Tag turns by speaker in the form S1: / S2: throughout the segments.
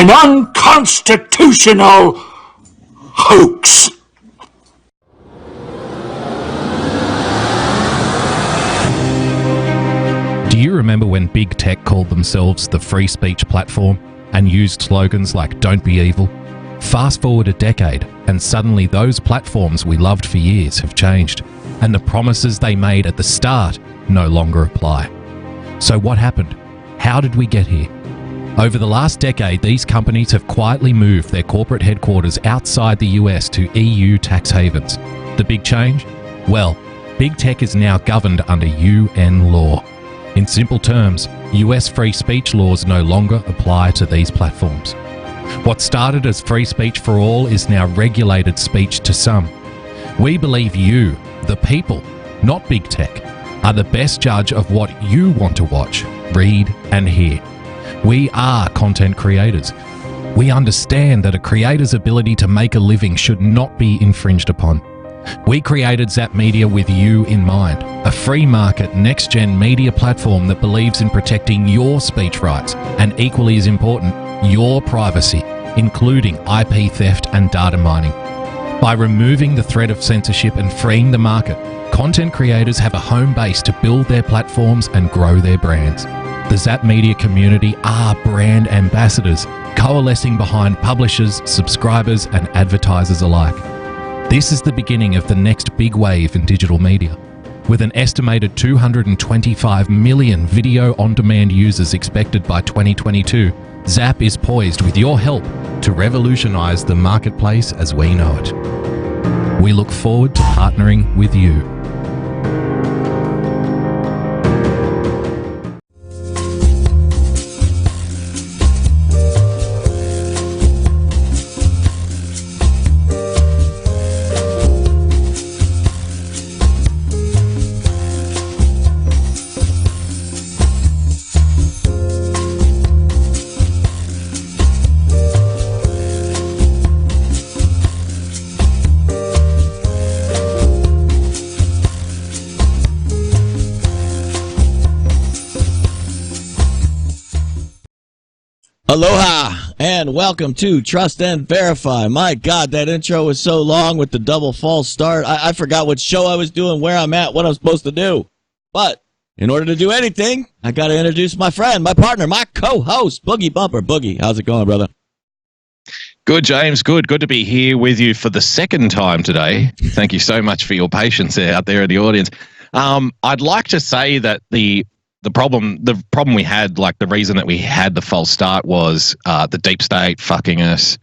S1: an unconstitutional hoax.
S2: Do you remember when big tech called themselves the free speech platform and used slogans like "Don't be evil"? Fast forward a decade, and suddenly those platforms we loved for years have changed, and the promises they made at the start no longer apply. So what happened? How did we get here? Over the last decade, these companies have quietly moved their corporate headquarters outside the US to EU tax havens. The big change? Well, big tech is now governed under UN law. In simple terms, US free speech laws no longer apply to these platforms. What started as free speech for all is now regulated speech to some. We believe you, the people, not big tech, are the best judge of what you want to watch, read, and hear. We are content creators. We understand that a creator's ability to make a living should not be infringed upon. We created Zap Media with you in mind, a free market, next-gen media platform that believes in protecting your speech rights and, equally as important, your privacy, including IP theft and data mining. By removing the threat of censorship and freeing the market, content creators have a home base to build their platforms and grow their brands. The Zap Media community are brand ambassadors, coalescing behind publishers, subscribers, and advertisers alike. This is the beginning of the next big wave in digital media. With an estimated 225 million video-on-demand users expected by 2022, Zap is poised with your help to revolutionize the marketplace as we know it. We look forward to partnering with you.
S3: Aloha and welcome to Trust and Verify. My God, that intro was so long with the double false start. I forgot what show I was doing, where I'm at, what I'm supposed to do. But in order to do anything, I got to introduce my friend, my partner, my co-host, Boogie Bumper. Boogie, how's it going, brother?
S2: Good, James. Good to be here with you for the second time today. Thank you so much for your patience out there in the audience. I'd like to say that the problem we had, like the reason that we had the false start was the deep state fucking us.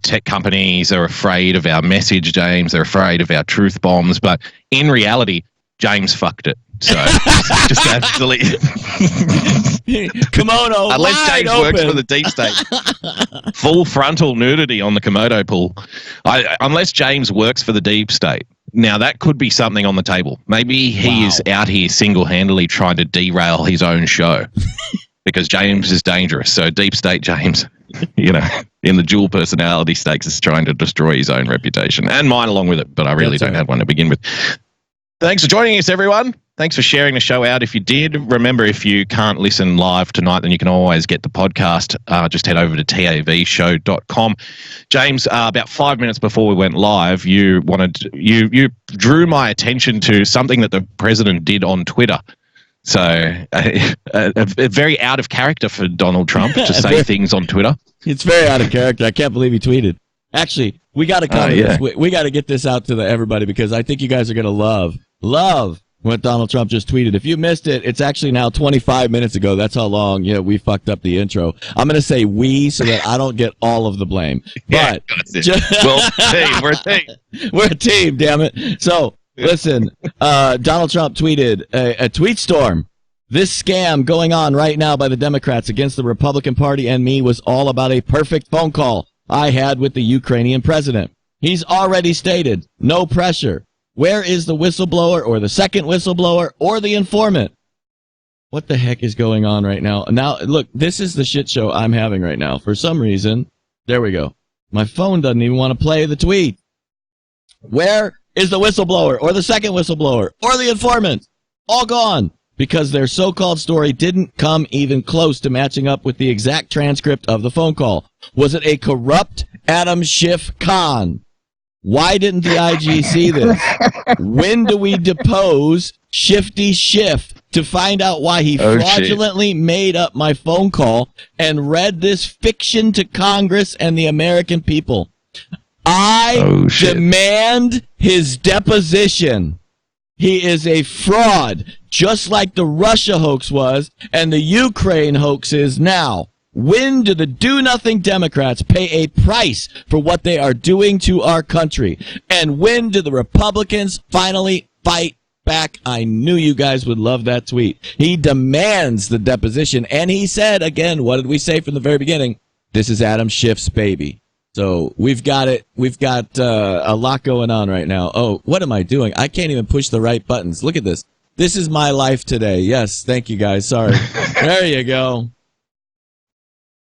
S2: Tech companies are afraid of our message, James. They're afraid of our truth bombs. But in reality, James fucked it. So just absolutely.
S3: Kimono
S2: unless James
S3: open.
S2: Works for the deep state. Full frontal nudity on the Komodo pool. Unless James works for the deep state. Now, that could be something on the table. Maybe he is out here single-handedly trying to derail his own show because James is dangerous. So deep state James, in the dual personality stakes is trying to destroy his own reputation and mine along with it, but I really don't have one to begin with. Thanks for joining us, everyone. Thanks for sharing the show out. If you did, remember, if you can't listen live tonight, then you can always get the podcast. Just head over to tavshow.com. James, about 5 minutes before we went live, you drew my attention to something that the president did on Twitter. So a very out of character for Donald Trump to say things on Twitter.
S3: It's very out of character. I can't believe he tweeted. Actually, we got to cover this. We got to get this out to everybody because I think you guys are going to love what Donald Trump just tweeted. If you missed it, it's actually now 25 minutes ago. That's how long we fucked up the intro. I'm going to say we so that I don't get all of the blame. But
S2: we're a team.
S3: We're a team, damn it. So, listen, Donald Trump tweeted a tweet storm. This scam going on right now by the Democrats against the Republican Party and me was all about a perfect phone call I had with the Ukrainian president. He's already stated, no pressure. Where is the whistleblower or the second whistleblower or the informant? What the heck is going on right now? Now, look, this is the shit show I'm having right now. For some reason, there we go. My phone doesn't even want to play the tweet. Where is the whistleblower or the second whistleblower or the informant? All gone. because their so-called story didn't come even close to matching up with the exact transcript of the phone call. Was it a corrupt Adam Schiff con? Why didn't the IG see this? When do we depose Shifty Schiff to find out why he fraudulently made up my phone call and read this fiction to Congress and the American people? I demand his deposition. He is a fraud, just like the Russia hoax was and the Ukraine hoax is now. When do the do-nothing Democrats pay a price for what they are doing to our country? And when do the Republicans finally fight back? I knew you guys would love that tweet. He demands the deposition. And he said, again, what did we say from the very beginning? This is Adam Schiff's baby. So we've got it. We've got a lot going on right now. Oh, what am I doing? I can't even push the right buttons. Look at this. This is my life today. Yes, thank you guys. Sorry. There you go.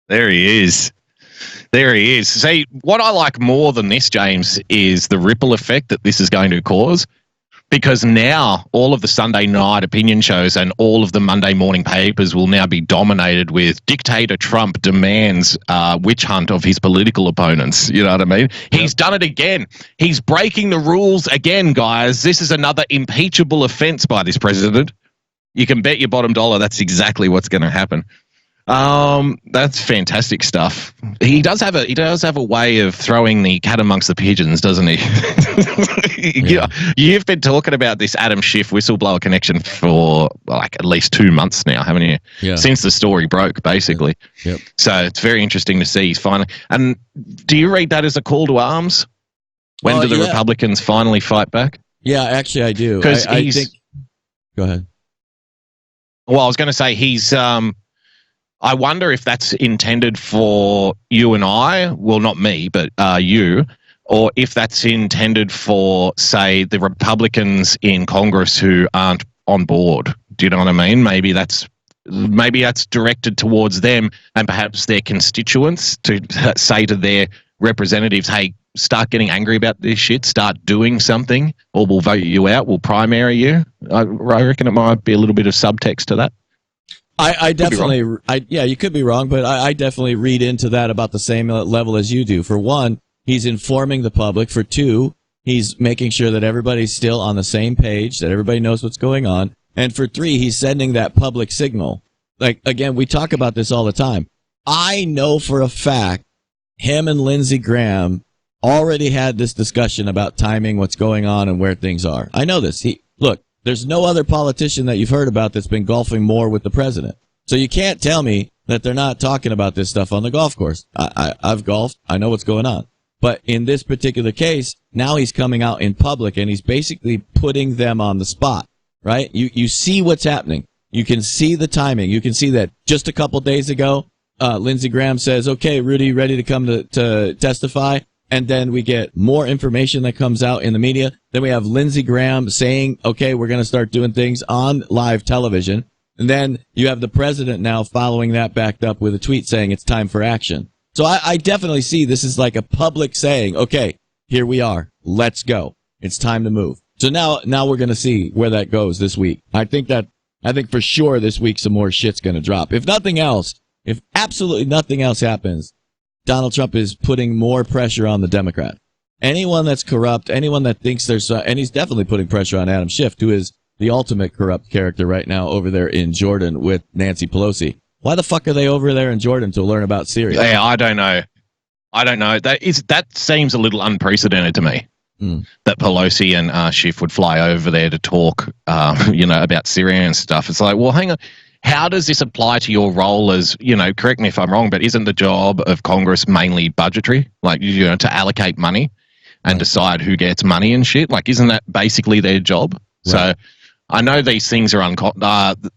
S4: There he is. There he is. See, what I like more than this, James, is the ripple effect that this is going to cause. Because now all of the Sunday night opinion shows and all of the Monday morning papers will now be dominated with dictator Trump demands witch hunt of his political opponents. You know what I mean? He's done it again. He's breaking the rules again, guys. This is another impeachable offense by this president. You can bet your bottom dollar that's exactly what's going to happen. That's fantastic stuff. He does have a way of throwing the cat amongst the pigeons, doesn't he? Yeah. You've been talking about this Adam Schiff whistleblower connection for like at least 2 months now, haven't you?
S3: Yeah.
S4: Since the story broke, basically.
S3: Yep.
S4: So it's very interesting to see he's finally. And do you read that as a call to arms? When do the Republicans finally fight back?
S3: Yeah, actually, I do.
S4: Because
S3: I think. Go ahead.
S4: Well, I was going to say he's. I wonder if that's intended for you and I. Well, not me, but you. Or if that's intended for, say, the Republicans in Congress who aren't on board. Do you know what I mean? Maybe that's directed towards them and perhaps their constituents to say to their representatives, hey, start getting angry about this shit, start doing something, or we'll vote you out, we'll primary you. I reckon it might be a little bit of subtext to that.
S3: I definitely, you could be wrong, but I definitely read into that about the same level as you do. For one, he's informing the public. For two, he's making sure that everybody's still on the same page, that everybody knows what's going on. And for three, he's sending that public signal. Like, again, we talk about this all the time. I know for a fact him and Lindsey Graham already had this discussion about timing, what's going on, and where things are. I know this. Look, there's no other politician that you've heard about that's been golfing more with the president. So you can't tell me that they're not talking about this stuff on the golf course. I've golfed. I know what's going on. But in this particular case, now he's coming out in public and he's basically putting them on the spot, right? You see what's happening. You can see the timing. You can see that just a couple days ago, Lindsey Graham says, okay, Rudy, ready to come to testify? And then we get more information that comes out in the media. Then we have Lindsey Graham saying, okay, we're going to start doing things on live television. And then you have the president now following that backed up with a tweet saying it's time for action. So I definitely see this is like a public saying, okay, here we are. Let's go. It's time to move. So now we're going to see where that goes this week. I think for sure this week some more shit's going to drop. If nothing else, if absolutely nothing else happens, Donald Trump is putting more pressure on the Democrat. Anyone that's corrupt, anyone that thinks there's, and he's definitely putting pressure on Adam Schiff, who is the ultimate corrupt character right now over there in Jordan with Nancy Pelosi. Why the fuck are they over there in Jordan to learn about Syria?
S4: Yeah, I don't know. That seems a little unprecedented to me. That Pelosi and Schiff would fly over there to talk, about Syria and stuff. It's like, well, hang on. How does this apply to your role as, correct me if I'm wrong, but isn't the job of Congress mainly budgetary? Like, to allocate money and decide who gets money and shit? Like, isn't that basically their job? Right. So I know these things are,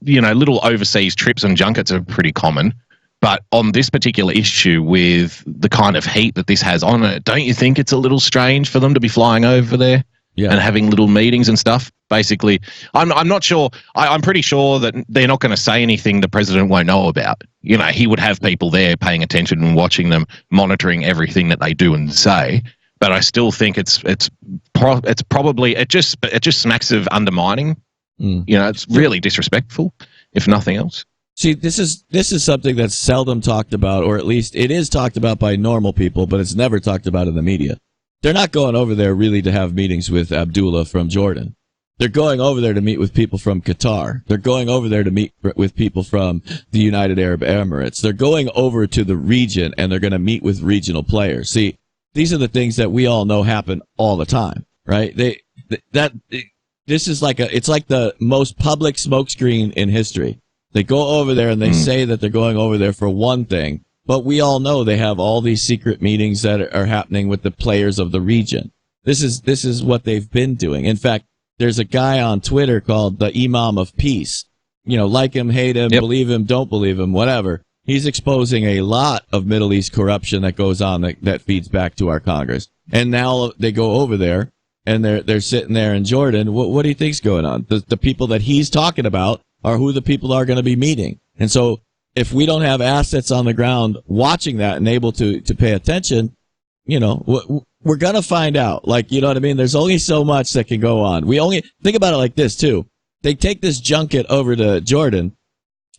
S4: little overseas trips and junkets are pretty common. But on this particular issue with the kind of heat that this has on it, don't you think it's a little strange for them to be flying over there? Yeah. And having little meetings and stuff. Basically, I'm not sure. I'm pretty sure that they're not going to say anything the president won't know about. He would have people there paying attention and watching them, monitoring everything that they do and say. But I still think it just smacks of undermining. It's really disrespectful, if nothing else.
S3: See, this is something that's seldom talked about, or at least it is talked about by normal people, but it's never talked about in the media. They're not going over there really to have meetings with Abdullah from Jordan. They're going over there to meet with people from Qatar. They're going over there to meet with people from the United Arab Emirates. They're going over to the region, and they're going to meet with regional players. See, these are the things that we all know happen all the time, right? This is it's like the most public smokescreen in history. They go over there and they say that they're going over there for one thing, but we all know they have all these secret meetings that are happening with the players of the region. This is what they've been doing. In fact, there's a guy on Twitter called the Imam of Peace. Like him, hate him, believe him, don't believe him, whatever. He's exposing a lot of Middle East corruption that goes on that feeds back to our Congress. And now they go over there and they're sitting there in Jordan. What do you think's going on? The people that he's talking about are who the people are going to be meeting. And so if we don't have assets on the ground watching that and able to pay attention, we're going to find out. You know what I mean? There's only so much that can go on. Think about it like this too. They take this junket over to Jordan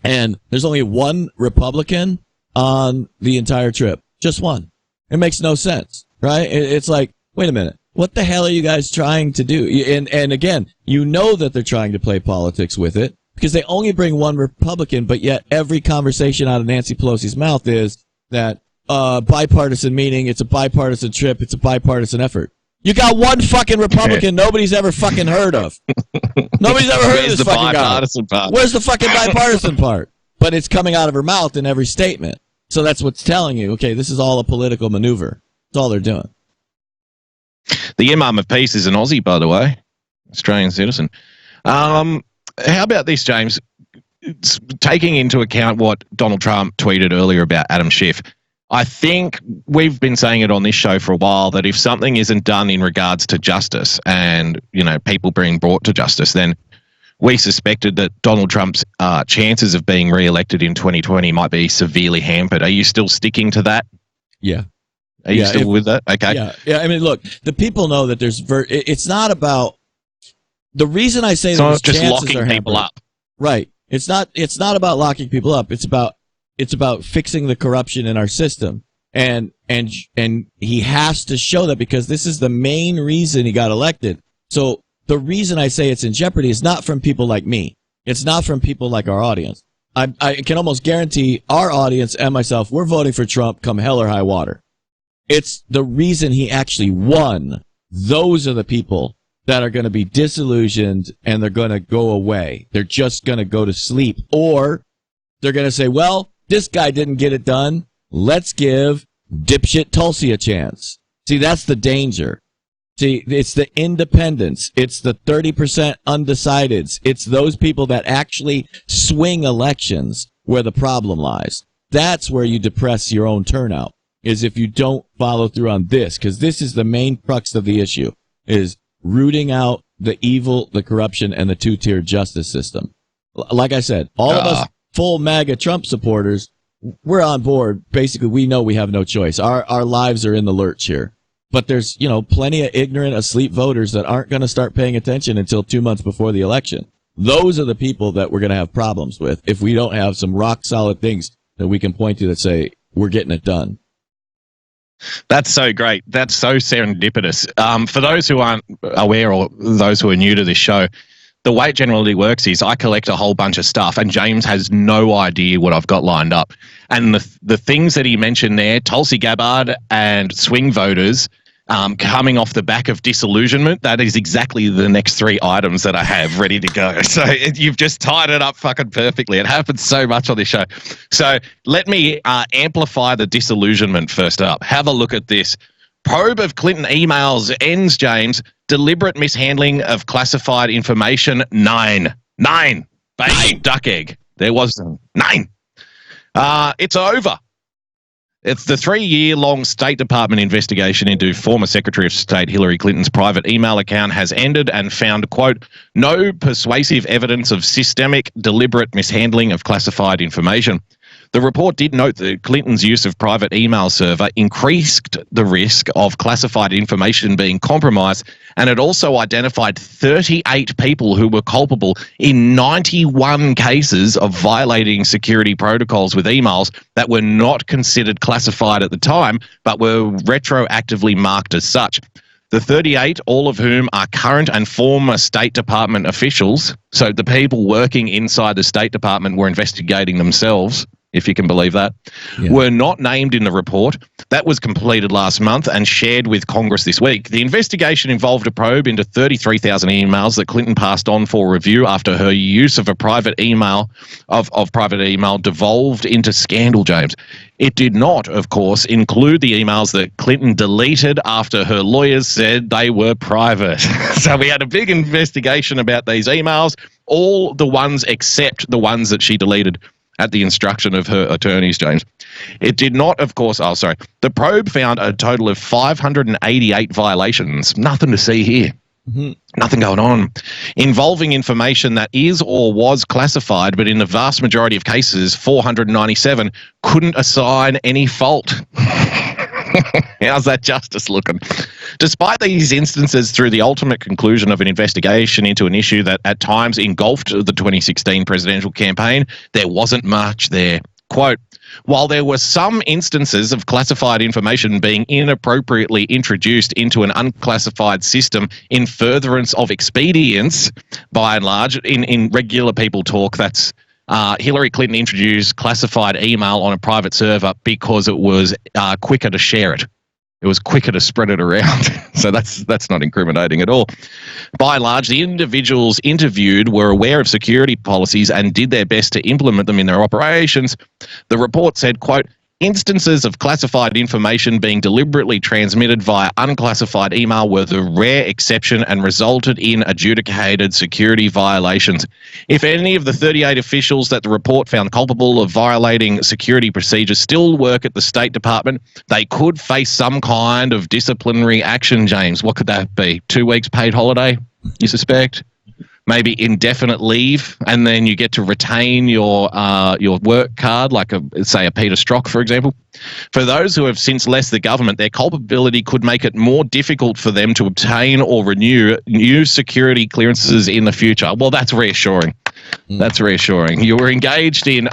S3: and there's only one Republican on the entire trip. Just one. It makes no sense, right? It's like, wait a minute. What the hell are you guys trying to do? And again, that they're trying to play politics with it because they only bring one Republican, but yet every conversation out of Nancy Pelosi's mouth is that bipartisan meeting, it's a bipartisan trip, it's a bipartisan effort. You got one fucking Republican nobody's ever fucking heard of. Nobody's ever heard of this fucking guy. Part? Where's the fucking bipartisan part? But it's coming out of her mouth in every statement. So that's what's telling you, okay, this is all a political maneuver. That's all they're doing.
S4: The Imam of Peace is an Aussie, by the way, Australian citizen. How about this, James? Taking into account what Donald Trump tweeted earlier about Adam Schiff, I think we've been saying it on this show for a while that if something isn't done in regards to justice and, people being brought to justice, then we suspected that Donald Trump's chances of being re-elected in 2020 might be severely hampered. Are you still sticking to that?
S3: Yeah.
S4: Are you still with that? Okay.
S3: Yeah. I mean, look, the people know that it's not about the reason I say that
S4: just locking people up.
S3: Right. It's not about locking people up. It's about fixing the corruption in our system. And he has to show that because this is the main reason he got elected. So the reason I say it's in jeopardy is not from people like me. It's not from people like our audience. I can almost guarantee our audience and myself, we're voting for Trump come hell or high water. It's the reason he actually won. Those are the people that are going to be disillusioned and they're going to go away. They're just going to go to sleep. Or they're going to say, well, this guy didn't get it done. Let's give dipshit Tulsi a chance. See, that's the danger. See, it's the independents. It's the 30% undecideds. It's those people that actually swing elections where the problem lies. That's where you depress your own turnout, is if you don't follow through on this, because this is the main crux of the issue, is rooting out the evil, the corruption, and the two-tier justice system. Like I said, all of us full MAGA Trump supporters, we're on board. Basically, we know we have no choice. Our lives are in the lurch here. But there's, plenty of ignorant, asleep voters that aren't going to start paying attention until 2 months before the election. Those are the people that we're going to have problems with if we don't have some rock-solid things that we can point to that say, we're getting it done.
S4: That's so great. That's so serendipitous. For those who aren't aware or those who are new to this show, the way it generally works is I collect a whole bunch of stuff and James has no idea what I've got lined up. And the things that he mentioned there, Tulsi Gabbard and swing voters coming off the back of disillusionment, that is exactly the next 3 items that I have ready to go. So you've just tied it up fucking perfectly. It happens so much on this show. So let me amplify the disillusionment first up. Have a look at this. Probe of Clinton emails ends, James. Deliberate mishandling of classified information, 9. 9. Baby duck egg. There was 9. It's over. It's the 3-year-long State Department investigation into former Secretary of State Hillary Clinton's private email account has ended and found, quote, no persuasive evidence of systemic, deliberate mishandling of classified information. The report did note that Clinton's use of private email server increased the risk of classified information being compromised, and it also identified 38 people who were culpable in 91 cases of violating security protocols with emails that were not considered classified at the time, but were retroactively marked as such. The 38, all of whom are current and former State Department officials, so the people working inside the State Department were investigating themselves, if you can believe that, were not named in the report. That was completed last month and shared with Congress this week. The investigation involved a probe into 33,000 emails that Clinton passed on for review after her use of a private email private email devolved into scandal, James. It did not, of course, include the emails that Clinton deleted after her lawyers said they were private. So we had a big investigation about these emails, all the ones except the ones that she deleted at the instruction of her attorneys, James. It did not, of course, the probe found a total of 588 violations. Nothing to see here. Nothing going on. Involving information that is or was classified, but in the vast majority of cases, 497, couldn't assign any fault. How's that justice looking? Despite these instances, through the ultimate conclusion of an investigation into an issue that at times engulfed the 2016 presidential campaign, there wasn't much there. Quote, while there were some instances of classified information being inappropriately introduced into an unclassified system in furtherance of expedience, by and large, in regular people talk, that's Hillary Clinton introduced classified email on a private server because it was quicker to share it. It was quicker to spread it around. So that's not incriminating at all. By and large, the individuals interviewed were aware of security policies and did their best to implement them in their operations. The report said, quote, instances of classified information being deliberately transmitted via unclassified email were the rare exception and resulted in adjudicated security violations. If any of the 38 officials that the report found culpable of violating security procedures still work at the State Department, they could face some kind of disciplinary action, James. What could that be? 2 weeks paid holiday, you suspect? Maybe indefinite leave, and then you get to retain your work card, like say a Peter Strzok, for example. For those who have since left the government, their culpability could make it more difficult for them to obtain or renew new security clearances in the future. Well, that's reassuring. That's reassuring. You were engaged in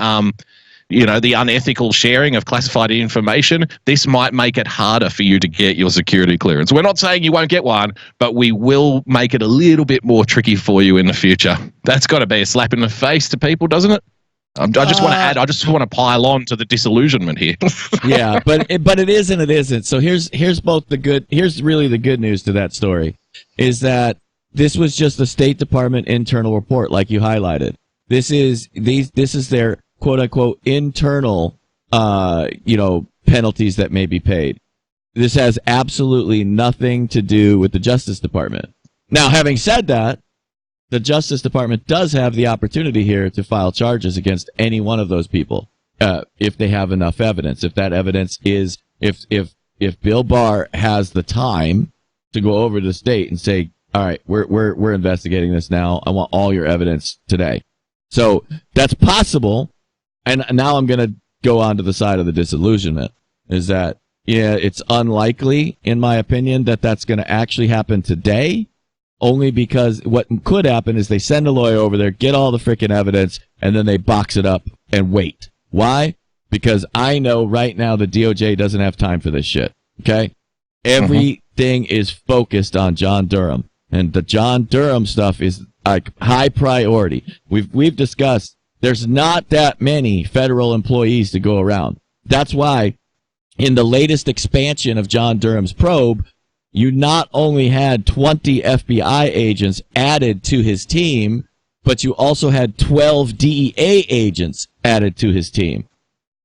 S4: the unethical sharing of classified information. This might make it harder for you to get your security clearance. We're not saying you won't get one, but we will make it a little bit more tricky for you in the future. That's got to be a slap in the face to people, doesn't it? I just want to pile on to the disillusionment here.
S3: Yeah, but it is and it isn't. So here's really the good news to that story is that this was just the State Department internal report, like you highlighted. This is their quote unquote internal, penalties that may be paid. This has absolutely nothing to do with the Justice Department. Now, having said that, the Justice Department does have the opportunity here to file charges against any one of those people, if they have enough evidence. If that evidence is, if Bill Barr has the time to go over to the state and say, all right, we're investigating this now. I want all your evidence today. So that's possible. And now I'm going to go on to the side of the disillusionment, is that, it's unlikely, in my opinion, that that's going to actually happen today, only because what could happen is they send a lawyer over there, get all the freaking evidence, and then they box it up and wait. Why? Because I know right now the DOJ doesn't have time for this shit, okay? Everything is focused on John Durham, and the John Durham stuff is like high priority. We've discussed there's not that many federal employees to go around. That's why in the latest expansion of John Durham's probe, you not only had 20 FBI agents added to his team, but you also had 12 DEA agents added to his team.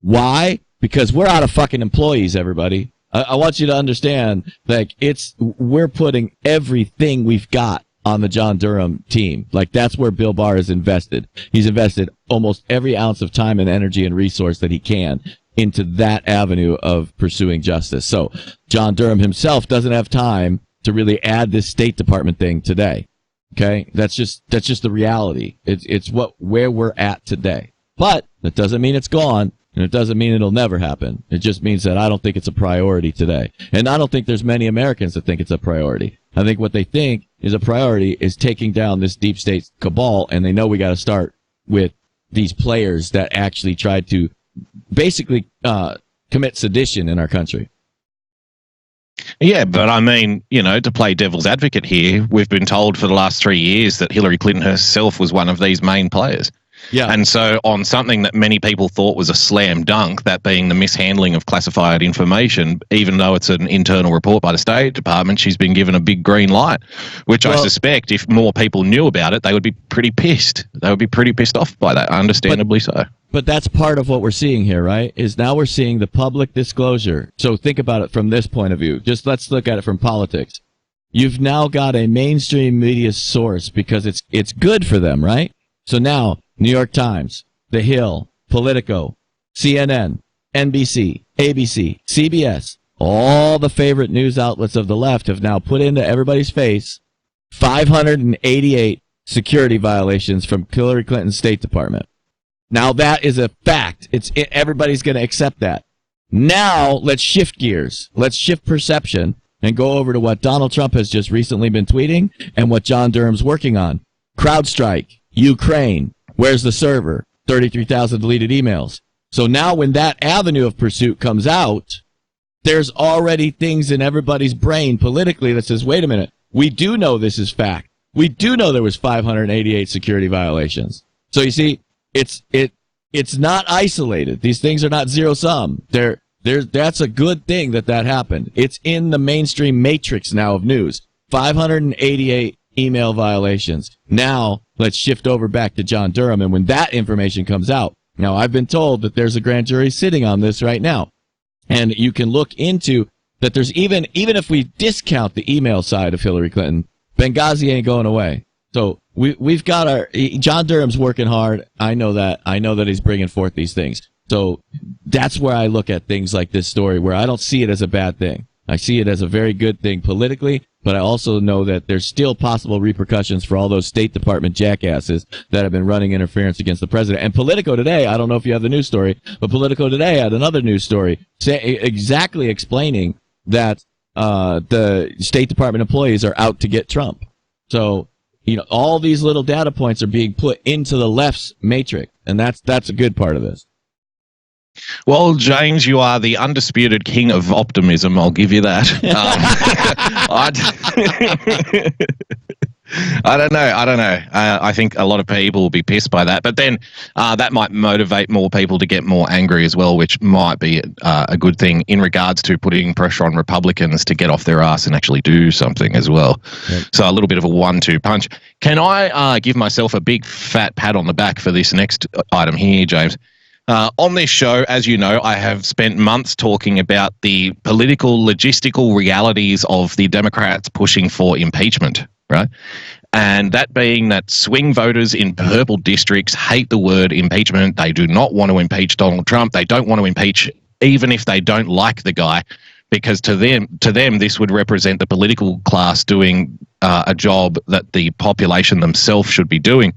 S3: Why? Because we're out of fucking employees, everybody. I want you to understand that we're putting everything we've got on the John Durham team. Like, that's where Bill Barr is invested. He's invested almost every ounce of time and energy and resource that he can into that avenue of pursuing justice. So John Durham himself doesn't have time to really add this State Department thing today. Okay? That's just the reality. It's where we're at today. But that doesn't mean it's gone. And it doesn't mean it'll never happen. It just means that I don't think it's a priority today. And I don't think there's many Americans that think it's a priority. I think what they think is a priority is taking down this deep state cabal, and they know we got to start with these players that actually tried to basically commit sedition in our country.
S4: Yeah, but I mean, to play devil's advocate here, we've been told for the last 3 years that Hillary Clinton herself was one of these main players.
S3: Yeah.
S4: And so on something that many people thought was a slam dunk, that being the mishandling of classified information, even though it's an internal report by the State Department, she's been given a big green light, which I suspect if more people knew about it, they would be pretty pissed. They would be pretty pissed off by that, understandably so.
S3: But that's part of what we're seeing here, right? Is now we're seeing the public disclosure. So think about it from this point of view. Just let's look at it from politics. You've now got a mainstream media source because it's good for them, right? So now New York Times, The Hill, Politico, CNN, NBC, ABC, CBS, all the favorite news outlets of the left have now put into everybody's face 588 security violations from Hillary Clinton's State Department. Now that is a fact. Everybody's going to accept that. Now let's shift gears. Let's shift perception and go over to what Donald Trump has just recently been tweeting and what John Durham's working on. CrowdStrike, Ukraine, where's the server? 33,000 deleted emails. So now when that avenue of pursuit comes out, there's already things in everybody's brain politically that says, wait a minute, we do know this is fact. We do know there was 588 security violations. So you see, it's not isolated. These things are not zero sum. That's a good thing that happened. It's in the mainstream matrix now of news. 588 email violations. Now let's shift over back to John Durham. And when that information comes out, now I've been told that there's a grand jury sitting on this right now. And you can look into that. There's even if we discount the email side of Hillary Clinton, Benghazi ain't going away. So we've got John Durham's working hard. I know that he's bringing forth these things. So that's where I look at things like this story, where I don't see it as a bad thing. I see it as a very good thing politically, but I also know that there's still possible repercussions for all those State Department jackasses that have been running interference against the president. And Politico today, I don't know if you have the news story, but Politico today had another news story exactly explaining that the State Department employees are out to get Trump. So, all these little data points are being put into the left's matrix, and that's a good part of this.
S4: Well, James, you are the undisputed king of optimism. I'll give you that. I don't know. I think a lot of people will be pissed by that. But then that might motivate more people to get more angry as well, which might be a good thing in regards to putting pressure on Republicans to get off their ass and actually do something as well. Yep. So a little bit of a 1-2 punch. Can I give myself a big fat pat on the back for this next item here, James? On this show, as you know, I have spent months talking about the political, logistical realities of the Democrats pushing for impeachment, right? And that being that swing voters in purple districts hate the word impeachment. They do not want to impeach Donald Trump. They don't want to impeach even if they don't like the guy, because to them, this would represent the political class doing a job that the population themselves should be doing.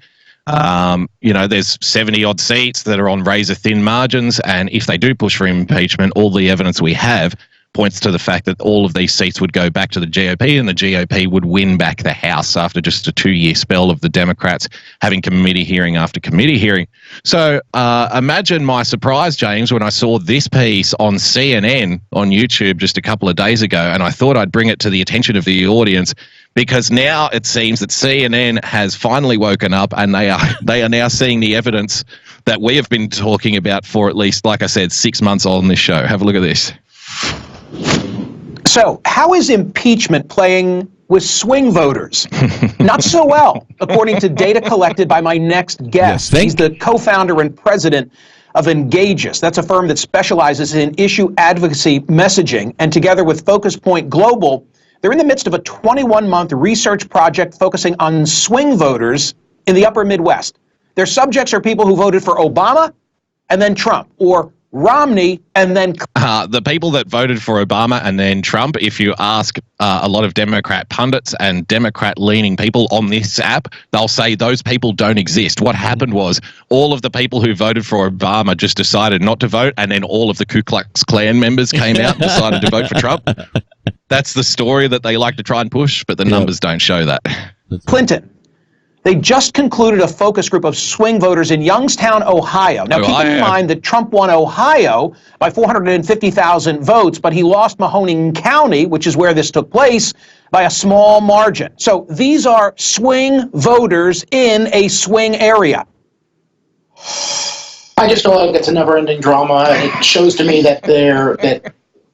S4: There's 70 odd seats that are on razor thin margins. And if they do push for impeachment, all the evidence we have points to the fact that all of these seats would go back to the GOP, and the GOP would win back the House after just a 2-year spell of the Democrats having committee hearing after committee hearing. So imagine my surprise, James, when I saw this piece on CNN on YouTube just a couple of days ago, and I thought I'd bring it to the attention of the audience, because now it seems that CNN has finally woken up, and they are now seeing the evidence that we have been talking about for at least, like I said, 6 months on this show. Have a look at this.
S5: So, how is impeachment playing with swing voters? Not so well, according to data collected by my next guest. He's the co-founder and president of Engageous. That's a firm that specializes in issue advocacy messaging. And together with Focus Point Global, they're in the midst of a 21-month research project focusing on swing voters in the upper Midwest. Their subjects are people who voted for Obama and then Trump, or Romney, and then
S4: the people that voted for Obama and then Trump, if you ask a lot of Democrat pundits and Democrat-leaning people on this app, they'll say those people don't exist. What happened was all of the people who voted for Obama just decided not to vote, and then all of the Ku Klux Klan members came out and decided to vote for Trump. That's the story that they like to try and push, but the numbers don't show that.
S5: Clinton. They just concluded a focus group of swing voters in Youngstown, Ohio. Now, keep in mind that Trump won Ohio by 450,000 votes, but he lost Mahoning County, which is where this took place, by a small margin. So these are swing voters in a swing area.
S6: I just feel like it's a never-ending drama. It shows to me that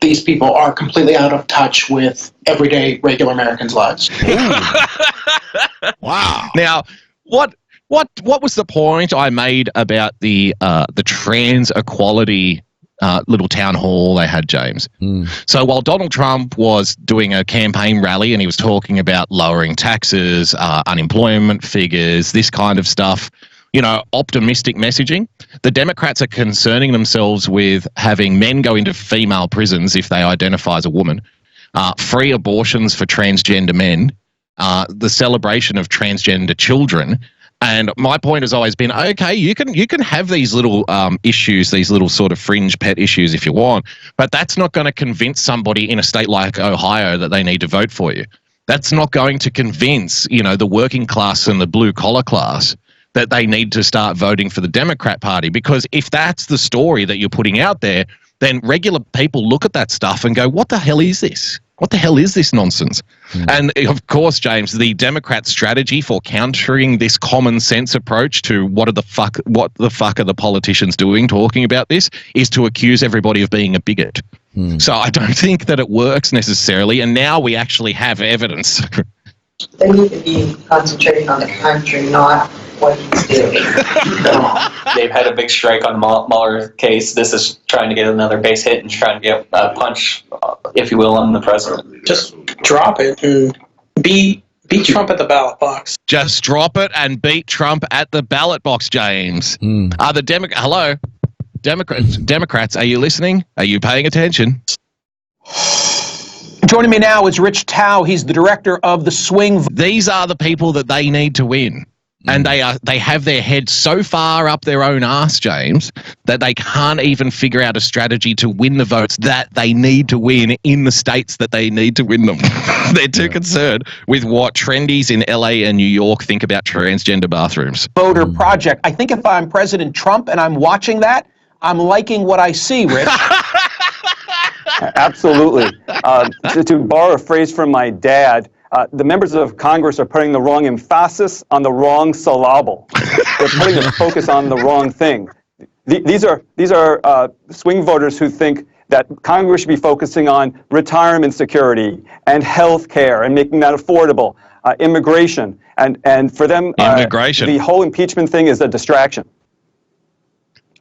S6: these people are completely out of touch with everyday, regular Americans' lives.
S4: Wow. Now, what was the point I made about the trans equality little town hall they had, James? So while Donald Trump was doing a campaign rally and he was talking about lowering taxes, unemployment figures, this kind of stuff, optimistic messaging, the Democrats are concerning themselves with having men go into female prisons if they identify as a woman, free abortions for transgender men, the celebration of transgender children. And my point has always been, okay, you can have these little issues, these little sort of fringe pet issues if you want, but that's not going to convince somebody in a state like Ohio that they need to vote for you. That's not going to convince, the working class and the blue collar class that they need to start voting for the Democrat Party. Because if that's the story that you're putting out there, then regular people look at that stuff and go, what the hell is this? What the hell is this nonsense? And of course, James, the Democrat strategy for countering this common sense approach to what the fuck are the politicians doing talking about this is to accuse everybody of being a bigot. So I don't think that it works necessarily. And now we actually have evidence.
S7: They need to be concentrating on the country, not what he's doing.
S8: They've had a big strike on Mueller case. This is trying to get another base hit and trying to get a punch, if you will, on the president.
S6: Just drop it and beat Trump at the ballot box.
S4: Just drop it and beat Trump at the ballot box, James. Are the Democrats, are you listening? Are you paying attention?
S5: Joining me now is Rich Tao. He's the director of the Swing.
S4: These are the people that they need to win. And they have their head so far up their own arse, James, that they can't even figure out a strategy to win the votes that they need to win in the states that they need to win them. They're too concerned with what trendies in LA and New York think about transgender bathrooms.
S5: Voter project. I think if I'm President Trump and I'm watching that, I'm liking what I see, Rich.
S9: Absolutely. To borrow a phrase from my dad, the members of Congress are putting the wrong emphasis on the wrong syllable. They're putting the focus on the wrong thing. These are swing voters who think that Congress should be focusing on retirement security and health care and making that affordable, immigration. And for them, the whole impeachment thing is a distraction.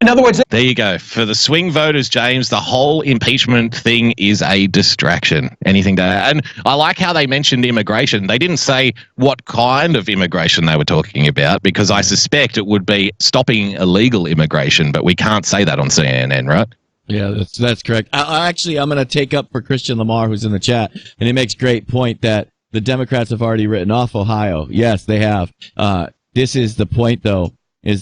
S5: In other words,
S4: there you go. For the swing voters, James, the whole impeachment thing is a distraction. Anything to add? And I like how they mentioned immigration. They didn't say what kind of immigration they were talking about, because I suspect it would be stopping illegal immigration, but we can't say that on CNN, right?
S3: Yeah, that's correct. I'm going to take up for Christian Lamar, who's in the chat, and he makes a great point that the Democrats have already written off Ohio. Yes, they have. This is the point, though, is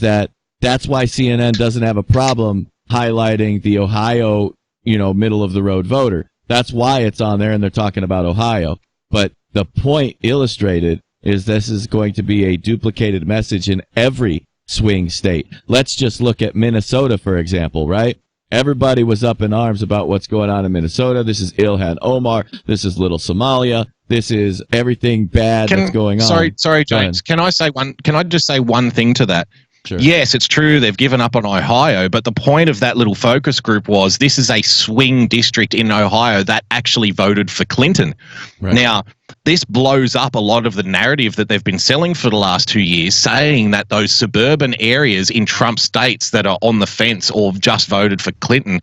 S3: that's why CNN doesn't have a problem highlighting the Ohio, middle of the road voter. That's why it's on there and they're talking about Ohio. But the point illustrated is this is going to be a duplicated message in every swing state. Let's just look at Minnesota, for example, right? Everybody was up in arms about what's going on in Minnesota. This is Ilhan Omar. This is Little Somalia. This is everything bad that's going on.
S4: Sorry, James. Can I just say one thing to that?
S3: Sure.
S4: Yes, it's true they've given up on Ohio, but the point of that little focus group was this is a swing district in Ohio that actually voted for Clinton. Right. Now, this blows up a lot of the narrative that they've been selling for the last 2 years, saying that those suburban areas in Trump states that are on the fence or just voted for Clinton,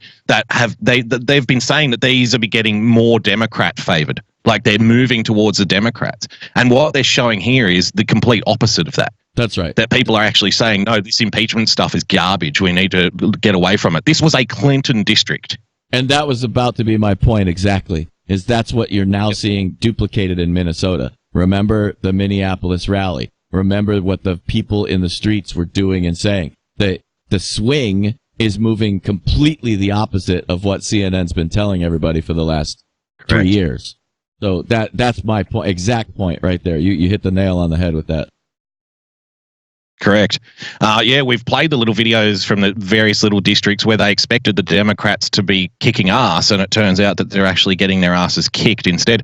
S4: they've been saying that these are getting more Democrat favored, like they're moving towards the Democrats. And what they're showing here is the complete opposite of that.
S3: That's right.
S4: That people are actually saying, no, this impeachment stuff is garbage. We need to get away from it. This was a Clinton district.
S3: And that was about to be my point exactly, is that's what you're now seeing duplicated in Minnesota. Remember the Minneapolis rally. Remember what the people in the streets were doing and saying. The swing is moving completely the opposite of what CNN's been telling everybody for the last 3 years. So that's my point, exact point right there. You hit the nail on the head with that.
S4: Correct. Yeah, we've played the little videos from the various little districts where they expected the Democrats to be kicking ass, and it turns out that they're actually getting their asses kicked instead.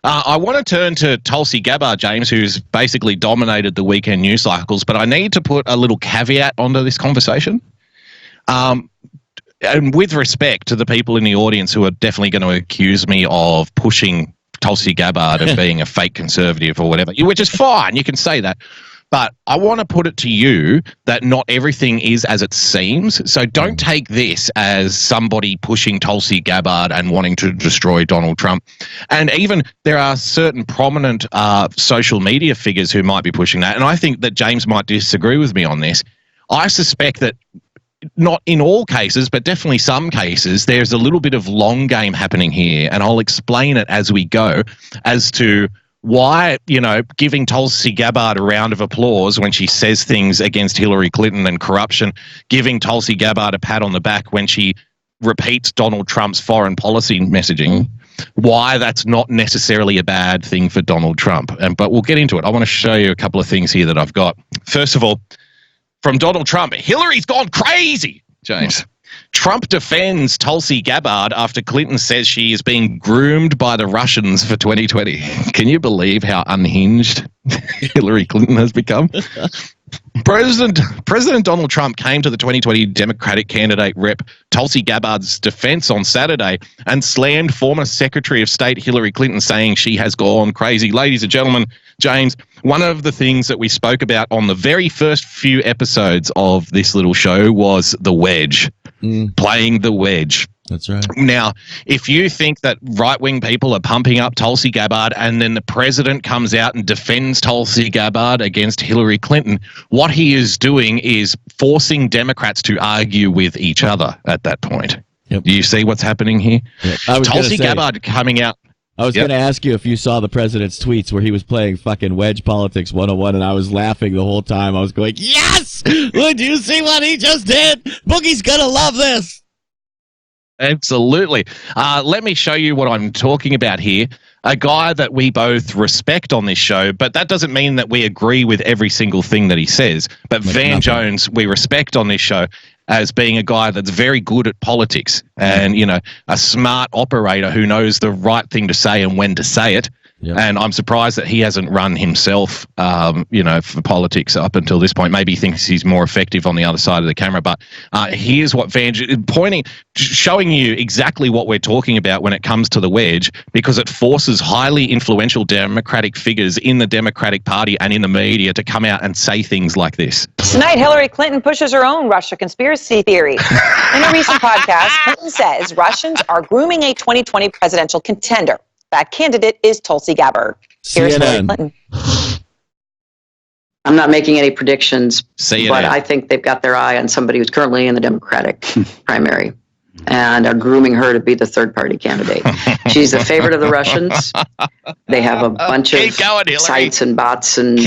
S4: I want to turn to Tulsi Gabbard, James, who's basically dominated the weekend news cycles, but I need to put a little caveat onto this conversation. And with respect to the people in the audience who are definitely going to accuse me of pushing Tulsi Gabbard and being a fake conservative or whatever, which is fine, you can say that. But I want to put it to you that not everything is as it seems. So don't take this as somebody pushing Tulsi Gabbard and wanting to destroy Donald Trump. And even there are certain prominent social media figures who might be pushing that. And I think that James might disagree with me on this. I suspect that not in all cases, but definitely some cases, there's a little bit of long game happening here. And I'll explain it as we go as to why, giving Tulsi Gabbard a round of applause when she says things against Hillary Clinton and corruption, giving Tulsi Gabbard a pat on the back when she repeats Donald Trump's foreign policy messaging, why that's not necessarily a bad thing for Donald Trump. But we'll get into it. I want to show you a couple of things here that I've got. First of all, from Donald Trump, Hillary's gone crazy, James. Trump defends Tulsi Gabbard after Clinton says she is being groomed by the Russians for 2020. Can you believe how unhinged Hillary Clinton has become? President Donald Trump came to the 2020 Democratic candidate Rep. Tulsi Gabbard's defense on Saturday and slammed former Secretary of State Hillary Clinton, saying she has gone crazy. Ladies and gentlemen, James, one of the things that we spoke about on the very first few episodes of this little show was the wedge, playing the wedge.
S3: That's right.
S4: Now, if you think that right-wing people are pumping up Tulsi Gabbard and then the president comes out and defends Tulsi Gabbard against Hillary Clinton, what he is doing is forcing Democrats to argue with each other at that point.
S3: Yep.
S4: Do you see what's happening here?
S3: Yep.
S4: Tulsi Gabbard coming out.
S3: I was going to ask you if you saw the president's tweets where he was playing fucking Wedge Politics 101, and I was laughing the whole time. I was going, yes! Would you see what he just did? Boogie's going to love this.
S4: Absolutely. Let me show you what I'm talking about here. A guy that we both respect on this show, but that doesn't mean that we agree with every single thing that he says. But Van Jones, we respect on this show as being a guy that's very good at politics and, a smart operator who knows the right thing to say and when to say it. Yep. And I'm surprised that he hasn't run himself, for politics up until this point. Maybe he thinks he's more effective on the other side of the camera. But here's what showing you exactly what we're talking about when it comes to the wedge, because it forces highly influential Democratic figures in the Democratic Party and in the media to come out and say things like this.
S10: Tonight, Hillary Clinton pushes her own Russia conspiracy theory. In a recent podcast, Clinton says Russians are grooming a 2020 presidential contender. That candidate is Tulsi Gabbard. Here's Hillary Clinton.
S11: I'm not making any predictions,
S4: CNN.
S11: But I think they've got their eye on somebody who's currently in the Democratic primary and are grooming her to be the third-party candidate. She's the favorite of the Russians. They have a bunch of sites and bots and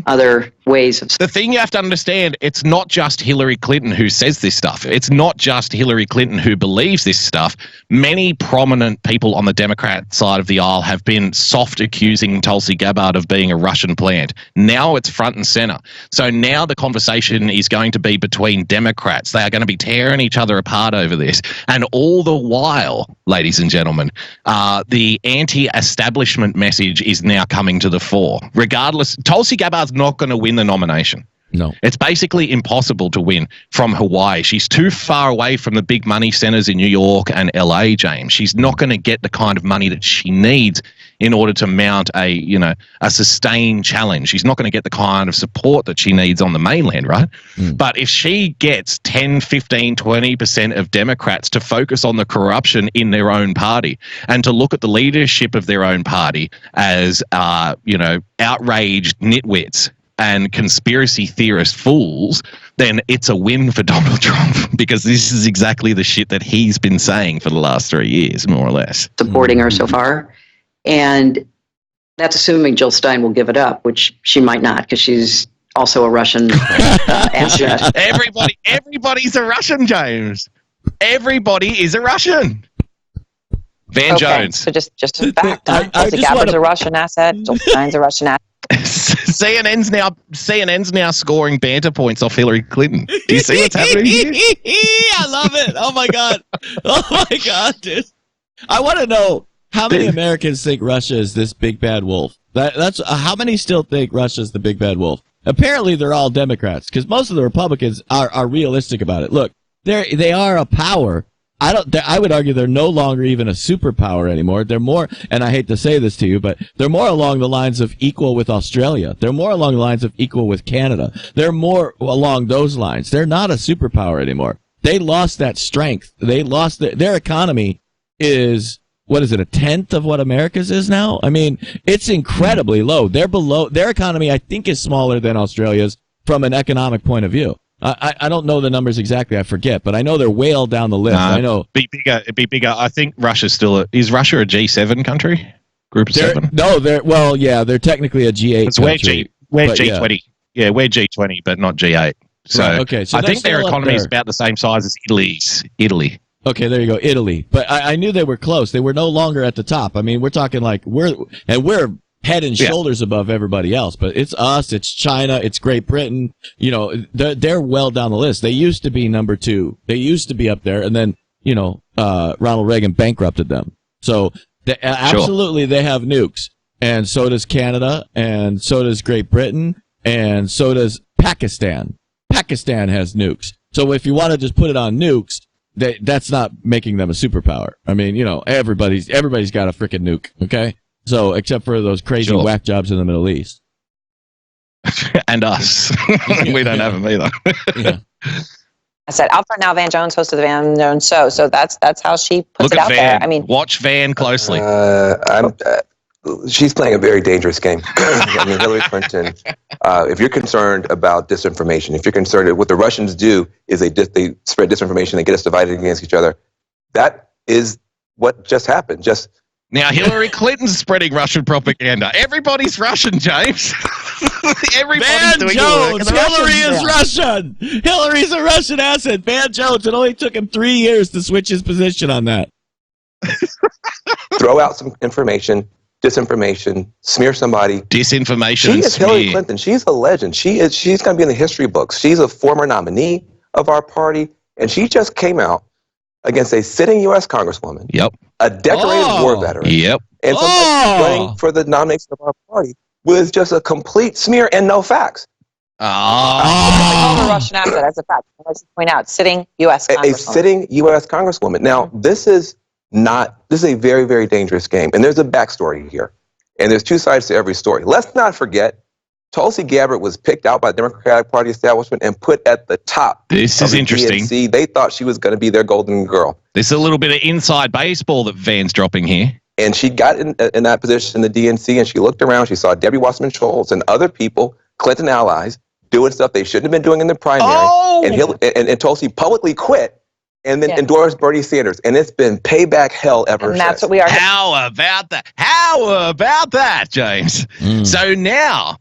S11: other ways of...
S4: The thing you have to understand, it's not just Hillary Clinton who says this stuff. It's not just Hillary Clinton who believes this stuff. Many prominent people on the Democrat side of the aisle have been soft accusing Tulsi Gabbard of being a Russian plant. Now it's front and center. So now the conversation is going to be between Democrats. They are going to be tearing each other apart over this. And all the while, ladies and gentlemen, the anti-establishment message is now coming to the fore. Regardless, Tulsi Gabbard's not going to win the nomination.
S3: No.
S4: It's basically impossible to win from Hawaii. She's too far away from the big money centers in New York and LA, James. She's not going to get the kind of money that she needs in order to mount a sustained challenge. She's not going to get the kind of support that she needs on the mainland, right? But if she gets 10, 15, 20% of Democrats to focus on the corruption in their own party and to look at the leadership of their own party as, outraged nitwits, and conspiracy theorist fools, then it's a win for Donald Trump because this is exactly the shit that he's been saying for the last 3 years, more or less.
S11: Supporting her so far. And that's assuming Jill Stein will give it up, which she might not because she's also a Russian asset.
S4: Everybody's a Russian, James. Everybody is a Russian. Van Jones.
S10: So just a fact. Tulsi Gabbard's a Russian asset. Jill Stein's a Russian asset.
S4: CNN's now scoring banter points off Hillary Clinton. Do you see what's happening here?
S3: I love it. Oh my god, dude. I want to know how many Americans think Russia is this big bad wolf. That's how many still think Russia's the big bad wolf. Apparently, they're all Democrats because most of the Republicans are realistic about it. Look, they are a power. I would argue they're no longer even a superpower anymore. They're more, and I hate to say this to you, but they're more along the lines of equal with Australia. They're more along the lines of equal with Canada. They're more along those lines. They're not a superpower anymore. They lost that strength. They lost their economy is, what is it, a tenth of what America's is now? I mean, it's incredibly low. They're below, their economy, I think, is smaller than Australia's from an economic point of view. I don't know the numbers exactly. I forget, but I know they're way down the list. I know.
S4: Be bigger. I think Russia's still is Russia a G7 country? Group of 7?
S3: No, they're technically a G8 country.
S4: We're G20. Yeah, we're G20, but not G8. So, so I think their economy is about the same size as Italy.
S3: Okay, there you go, Italy. But I knew they were close. They were no longer at the top. I mean, we're talking like we're head and shoulders above everybody else, but it's us, it's China, it's Great Britain. You know, they're well down the list. They used to be number 2. They used to be up there, and then Ronald Reagan bankrupted them. So absolutely, they have nukes, and so does Canada, and so does Great Britain, and so does Pakistan. Pakistan has nukes. So if you want to just put it on nukes, that's not making them a superpower. I mean, everybody's got a freaking nuke. Okay. So, except for those crazy whack jobs in the Middle East.
S4: And us. We don't have them either.
S3: Yeah.
S10: I said, out front now, Van Jones, host of the Van Jones Show. So that's how she puts
S4: Look
S10: it
S4: at
S10: out
S4: Van.
S10: there. I mean,
S4: watch Van closely.
S12: She's playing a very dangerous game. I mean, Hillary Clinton, if you're concerned about disinformation, if you're concerned, what the Russians do is they spread disinformation, they get us divided against each other. That is what just happened.
S4: Now, Hillary Clinton's spreading Russian propaganda. Everybody's Russian, James. Everybody's
S3: Van
S4: doing
S3: Jones,
S4: the work.
S3: Hillary is Russian. Hillary's a Russian asset. Van Jones, it only took him 3 years to switch his position on that.
S12: Throw out some information, disinformation, smear somebody.
S4: Disinformation.
S12: She is Hillary Clinton. She's a legend. She's going to be in the history books. She's a former nominee of our party, and she just came out against a sitting U.S. Congresswoman.
S4: Yep.
S12: A decorated war veteran.
S4: Yep.
S12: And somebody running for the nomination of our party with just a complete smear and no facts.
S10: a Russian asset as a fact. Let's point out, sitting U.S. Congresswoman.
S12: A sitting U.S. Congresswoman. Now, this is a very, very dangerous game. And there's a backstory here. And there's 2 sides to every story. Let's not forget, Tulsi Gabbard was picked out by the Democratic Party establishment and put at the top.
S4: This is interesting.
S12: DNC. They thought she was going to be their golden girl.
S4: This is a little bit of inside baseball that Van's dropping here.
S12: And she got in that position in the DNC, and she looked around. She saw Debbie Wasserman Schultz and other people, Clinton allies, doing stuff they shouldn't have been doing in the primary. And Tulsi publicly quit and then endorsed Bernie Sanders. And it's been payback hell ever since.
S10: That's what we are.
S4: How about that? How about that, James? So now,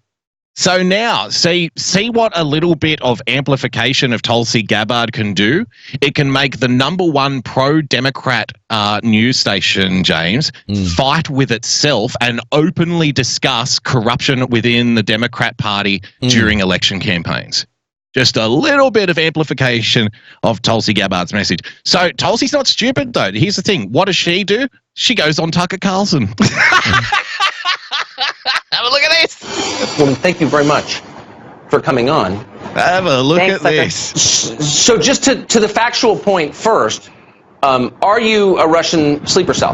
S4: see what a little bit of amplification of Tulsi Gabbard can do? It can make the #1 pro-Democrat news station, James, fight with itself and openly discuss corruption within the Democrat Party during election campaigns. Just a little bit of amplification of Tulsi Gabbard's message. So Tulsi's not stupid, though. Here's the thing. What does she do? She goes on Tucker Carlson. Have a look at this.
S5: Well, thank you very much for coming on.
S4: Have a look at this.
S5: So just to the factual point first, are you a Russian sleeper cell?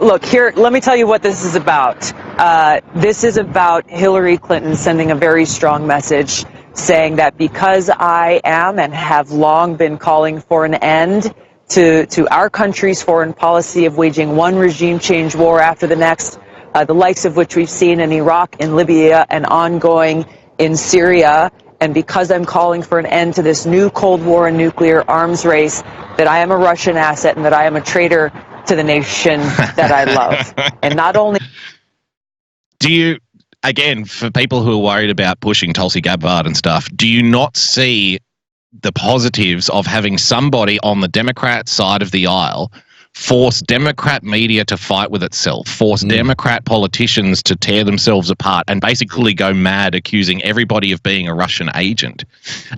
S13: Look, here, let me tell you what this is about. This is about Hillary Clinton sending a very strong message saying that because I am and have long been calling for an end to our country's foreign policy of waging one regime change war after the next, the likes of which we've seen in Iraq, in Libya, and ongoing in Syria. And because I'm calling for an end to this new Cold War and nuclear arms race, that I am a Russian asset and that I am a traitor to the nation that I love. And not only...
S4: Do you, again, for people who are worried about pushing Tulsi Gabbard and stuff, do you not see the positives of having somebody on the Democrat side of the aisle force Democrat media to fight with itself, force Democrat politicians to tear themselves apart and basically go mad accusing everybody of being a Russian agent,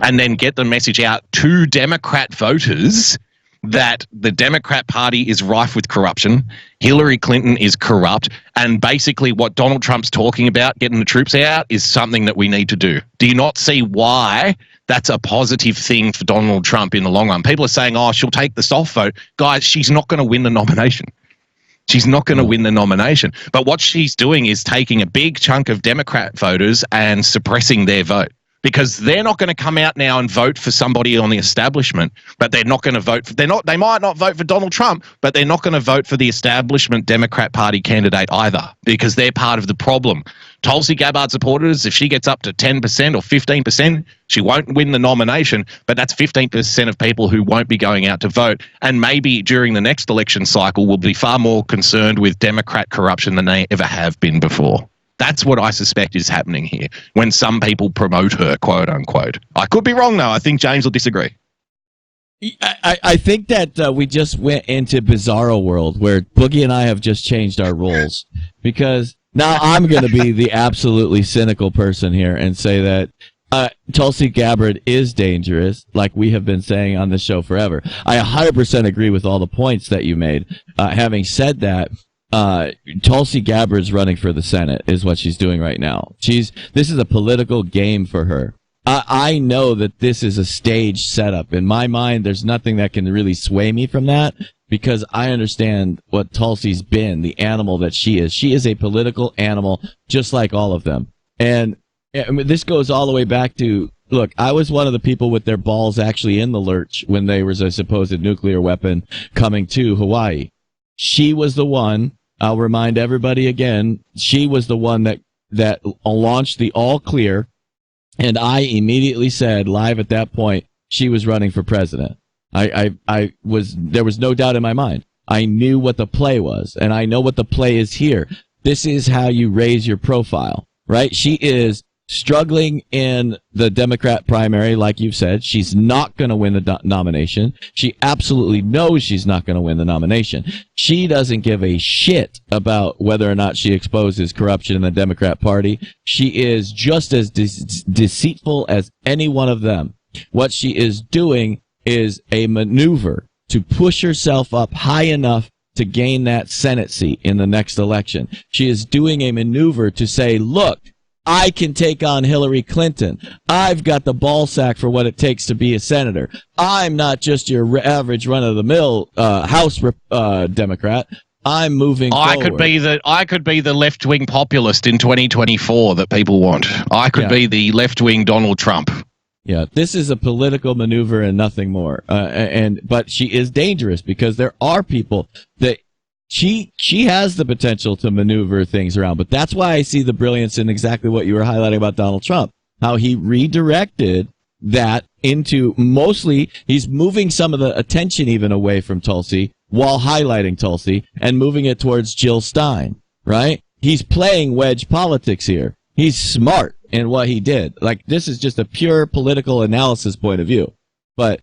S4: and then get the message out to Democrat voters that the Democrat Party is rife with corruption, Hillary Clinton is corrupt, and basically what Donald Trump's talking about, getting the troops out, is something that we need to do. Do you not see why that's a positive thing for Donald Trump in the long run? People are saying, oh, she'll take the soft vote. Guys, she's not going to win the nomination. She's not going to win the nomination. But what she's doing is taking a big chunk of Democrat voters and suppressing their vote, because they're not going to come out now and vote for somebody on the establishment, but they're not going to vote for, they might not vote for Donald Trump, but they're not going to vote for the establishment Democrat Party candidate either, because they're part of the problem. Tulsi Gabbard supporters, if she gets up to 10% or 15%, she won't win the nomination, but that's 15% of people who won't be going out to vote, and maybe during the next election cycle will be far more concerned with Democrat corruption than they ever have been before. That's what I suspect is happening here when some people promote her, quote unquote. I could be wrong, though. I think James will disagree.
S3: I think that we just went into Bizarro world where Boogie and I have just changed our roles, because now I'm going to be the absolutely cynical person here and say that Tulsi Gabbard is dangerous, like we have been saying on the show forever. I 100% agree with all the points that you made. Having said that, Tulsi Gabbard's running for the Senate is what she's doing right now. This is a political game for her. I know that this is a stage setup. In my mind, there's nothing that can really sway me from that, because I understand what Tulsi's been, the animal that she is. She is a political animal, just like all of them. And I mean, this goes all the way back to, look, I was one of the people with their balls actually in the lurch when there was a supposed nuclear weapon coming to Hawaii. She was the one, I'll remind everybody again, she was the one that launched the all clear, and I immediately said live at that point she was running for president. There was no doubt in my mind. I knew what the play was, and I know what the play is here. This is how you raise your profile, right? She is struggling in the Democrat primary, like you've said. She's not going to win the nomination. She absolutely knows she's not going to win the nomination. She doesn't give a shit about whether or not she exposes corruption in the Democrat Party. She is just as deceitful as any one of them. What she is doing is a maneuver to push herself up high enough to gain that Senate seat in the next election. She is doing a maneuver to say, look, I can take on Hillary Clinton. I've got the ball sack for what it takes to be a senator. I'm not just your average run-of-the-mill House Democrat. I'm moving forward.
S4: I could be the left-wing populist in 2024 that people want. I could be the left-wing Donald Trump.
S3: Yeah, this is a political maneuver and nothing more. But she is dangerous because there are people that she has the potential to maneuver things around. But that's why I see the brilliance in exactly what you were highlighting about Donald Trump, how he redirected that into mostly he's moving some of the attention even away from Tulsi while highlighting Tulsi and moving it towards Jill Stein, right? He's playing wedge politics here. He's smart in what he did. Like, this is just a pure political analysis point of view. But,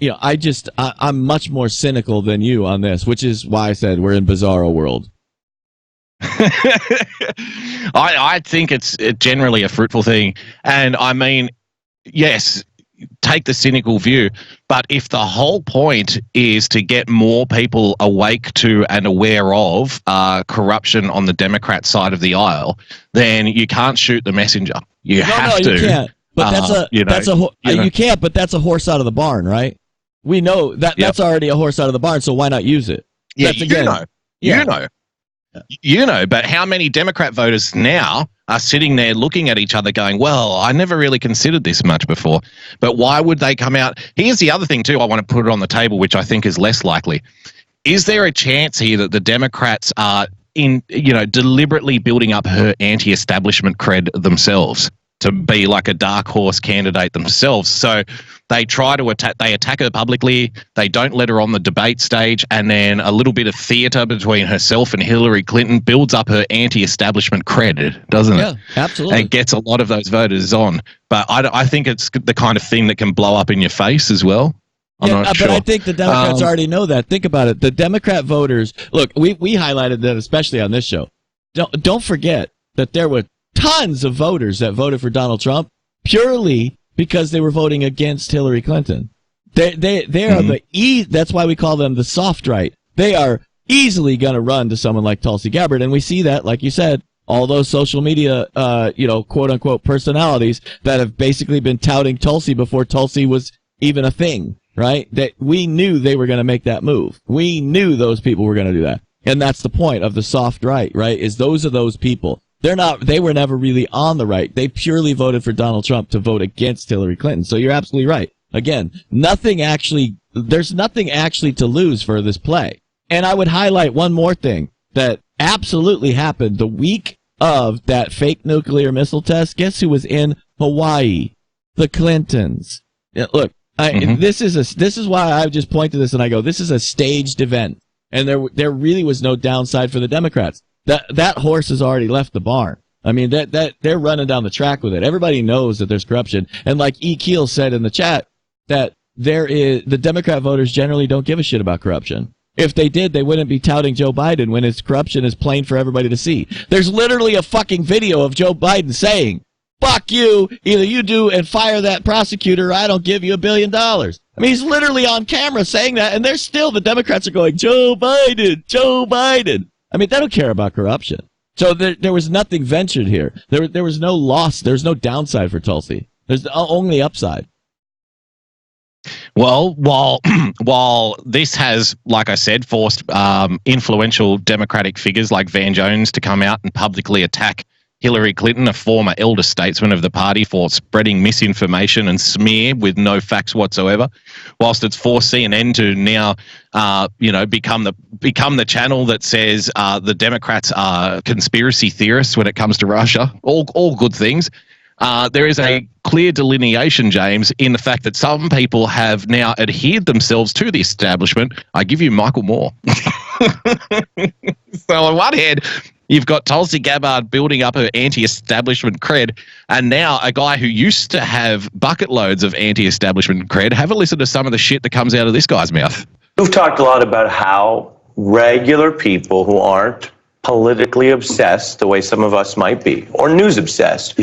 S3: I'm much more cynical than you on this, which is why I said we're in Bizarro world.
S4: I think it's generally a fruitful thing. And I mean, yes, take the cynical view, but if the whole point is to get more people awake to and aware of corruption on the Democrat side of the aisle, then you can't shoot the messenger. You have to.
S3: You can't. But you can't. But that's a horse out of the barn, right? We know that that's already a horse out of the barn. So why not use it?
S4: Yeah, you know. But how many Democrat voters now are sitting there looking at each other going, well, I never really considered this much before. But why would they come out? Here's the other thing, too, I want to put it on the table, which I think is less likely. Is there a chance here that the Democrats are deliberately building up her anti-establishment cred themselves to be like a dark horse candidate themselves. So they try to attack her publicly. They don't let her on the debate stage. And then a little bit of theater between herself and Hillary Clinton builds up her anti-establishment cred, doesn't it?
S3: Yeah, absolutely.
S4: And it gets a lot of those voters on. But I think it's the kind of thing that can blow up in your face as well. I'm not sure.
S3: But I think the Democrats already know that. Think about it. The Democrat voters, look, we highlighted that especially on this show. Don't forget that there were tons of voters that voted for Donald Trump purely because they were voting against Hillary Clinton. They are that's why we call them the soft right. They are easily going to run to someone like Tulsi Gabbard, and we see that, like you said, all those social media, quote unquote personalities that have basically been touting Tulsi before Tulsi was even a thing, right? That we knew they were going to make that move. We knew those people were going to do that. And that's the point of the soft right, is those are those people. They were never really on the right. They purely voted for Donald Trump to vote against Hillary Clinton. So you're absolutely right. Again, there's nothing actually to lose for this play. And I would highlight one more thing that absolutely happened the week of that fake nuclear missile test. Guess who was in Hawaii? The Clintons. Yeah, look, this is why I just point to this and I go, this is a staged event. And there really was no downside for the Democrats. That horse has already left the barn. I mean, that they're running down the track with it. Everybody knows that there's corruption. And like E. Keel said in the chat, that the Democrat voters generally don't give a shit about corruption. If they did, they wouldn't be touting Joe Biden when his corruption is plain for everybody to see. There's literally a fucking video of Joe Biden saying, fuck you, either you do and fire that prosecutor or I don't give you $1 billion. I mean, he's literally on camera saying that, and the Democrats are going, Joe Biden, Joe Biden. I mean, they don't care about corruption. So there was nothing ventured here. There was no loss. There's no downside for Tulsi. There's only upside.
S4: Well, while this has, like I said, forced influential Democratic figures like Van Jones to come out and publicly attack Hillary Clinton, a former elder statesman of the party, for spreading misinformation and smear with no facts whatsoever, whilst it's forced CNN to now, become the channel that says the Democrats are conspiracy theorists when it comes to Russia. All good things. There is a clear delineation, James, in the fact that some people have now adhered themselves to the establishment. I give you Michael Moore. So on one hand, you've got Tulsi Gabbard building up her anti-establishment cred, and now a guy who used to have bucket loads of anti-establishment cred. Have a listen to some of the shit that comes out of this guy's mouth.
S14: We've talked a lot about how regular people who aren't politically obsessed the way some of us might be, or news obsessed,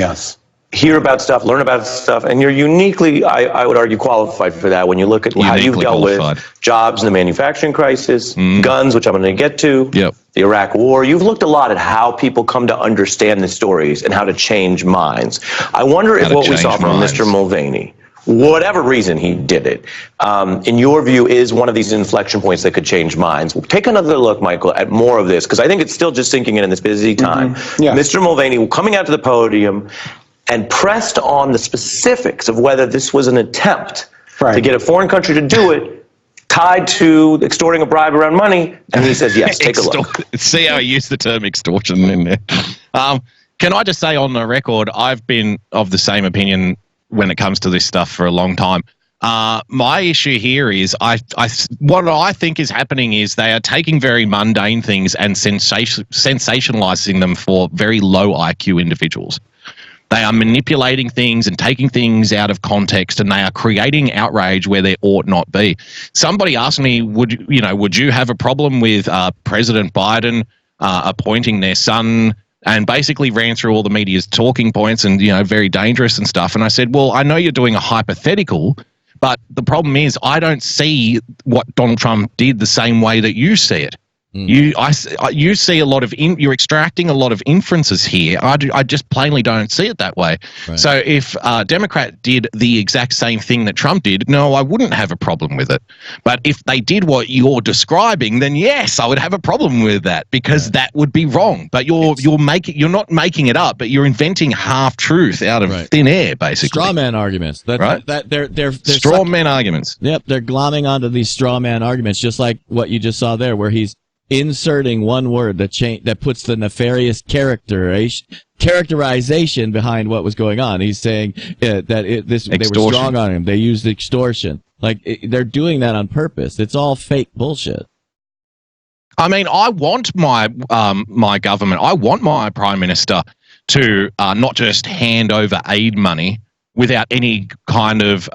S14: hear about stuff, learn about stuff, and you're uniquely, I would argue, qualified for that when you look at how you've dealt with jobs in the manufacturing crisis, guns, which I'm going to get to, the Iraq War. You've looked a lot at how people come to understand the stories and how to change minds. I wonder if what we saw from Mr. Mulvaney, whatever reason he did it, in your view, is one of these inflection points that could change minds. Take another look, Michael, at more of this, because I think it's still just sinking in this busy time. Mr. Mulvaney coming out to the podium and pressed on the specifics of whether this was an attempt to get a foreign country to do it, tied to extorting a bribe around money, and he says, yes, take a look.
S4: See how he used the term extortion in there. Can I just say on the record, I've been of the same opinion when it comes to this stuff for a long time. My issue here is what I think is happening is they are taking very mundane things and sensationalizing them for very low IQ individuals. They are manipulating things and taking things out of context, and they are creating outrage where there ought not be. Somebody asked me, would you have a problem with President Biden appointing their son, and basically ran through all the media's talking points and, very dangerous and stuff. And I said, well, I know you're doing a hypothetical, but the problem is I don't see what Donald Trump did the same way that you see it. You see a lot of you're extracting a lot of inferences here. I just plainly don't see it that way. Right. So if Democrat did the exact same thing that Trump did, no, I wouldn't have a problem with it. But if they did what you're describing, then yes, I would have a problem with that, because that would be wrong. But you're not making it up, but you're inventing half truth out of thin air, basically.
S3: Straw man arguments. They're
S4: straw man arguments.
S3: Yep, they're glomming onto these straw man arguments, just like what you just saw there, where he's inserting one word that puts the nefarious characterization behind what was going on. He's saying that they were strong on him. They used extortion. They're doing that on purpose. It's all fake bullshit.
S4: I mean, I want my my government, I want my Prime Minister to not just hand over aid money without any kind of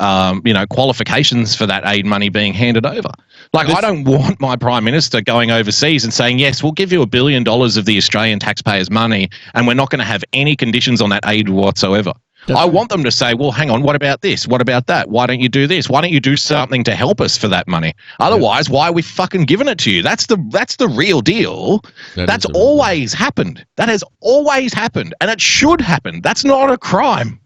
S4: qualifications for that aid money being handed over. I don't want my Prime Minister going overseas and saying, yes, we'll give you $1 billion of the Australian taxpayers' money and we're not going to have any conditions on that aid whatsoever. I want them to say, well, hang on, what about this? What about that? Why don't you do this? Why don't you do something to help us for that money? Otherwise, why are we fucking giving it to you? That's the real deal. That's always happened. That has always happened, and it should happen. That's not a crime.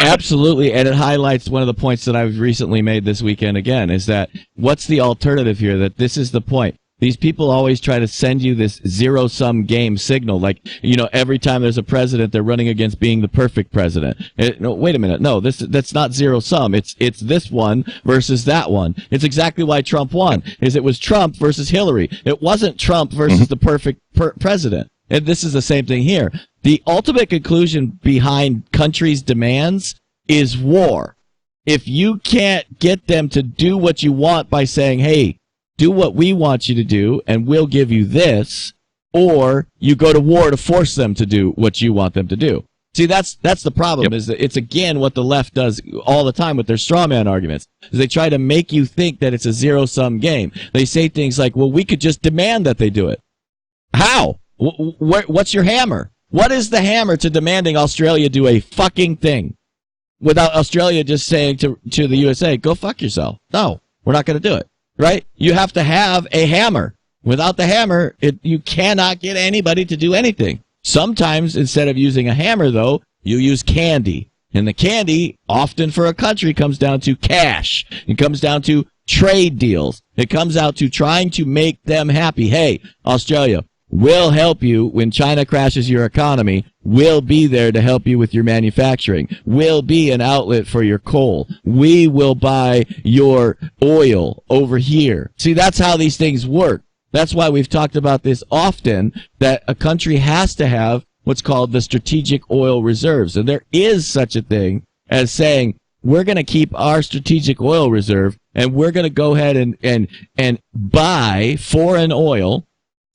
S3: Absolutely, and it highlights one of the points that I've recently made this weekend again, is that what's the alternative here? That this is the point. These people always try to send you this zero-sum game signal. Every time there's a president, they're running against being the perfect president. No, wait a minute. No, that's not zero-sum. It's this one versus that one. It's exactly why Trump won, is it was Trump versus Hillary. It wasn't Trump versus the perfect president. And this is the same thing here. The ultimate conclusion behind countries' demands is war. If you can't get them to do what you want by saying, hey, do what we want you to do, and we'll give you this, or you go to war to force them to do what you want them to do. See, that's the problem, is that it's, again, what the left does all the time with their straw man arguments, is they try to make you think that it's a zero-sum game. They say things like, well, we could just demand that they do it. How? What's your hammer? What is the hammer to demanding Australia do a fucking thing without Australia just saying to the USA, go fuck yourself? No, we're not going to do it. Right? You have to have a hammer. Without the hammer, you cannot get anybody to do anything. Sometimes, instead of using a hammer, though, you use candy. And the candy, often for a country, comes down to cash. It comes down to trade deals. It comes out to trying to make them happy. Hey, Australia, we'll help you when China crashes your economy. We'll be there to help you with your manufacturing. We'll be an outlet for your coal. We will buy your oil over here. See, that's how these things work. That's why we've talked about this often, that a country has to have what's called the strategic oil reserves. And there is such a thing as saying, we're going to keep our strategic oil reserve, and we're going to go ahead and buy foreign oil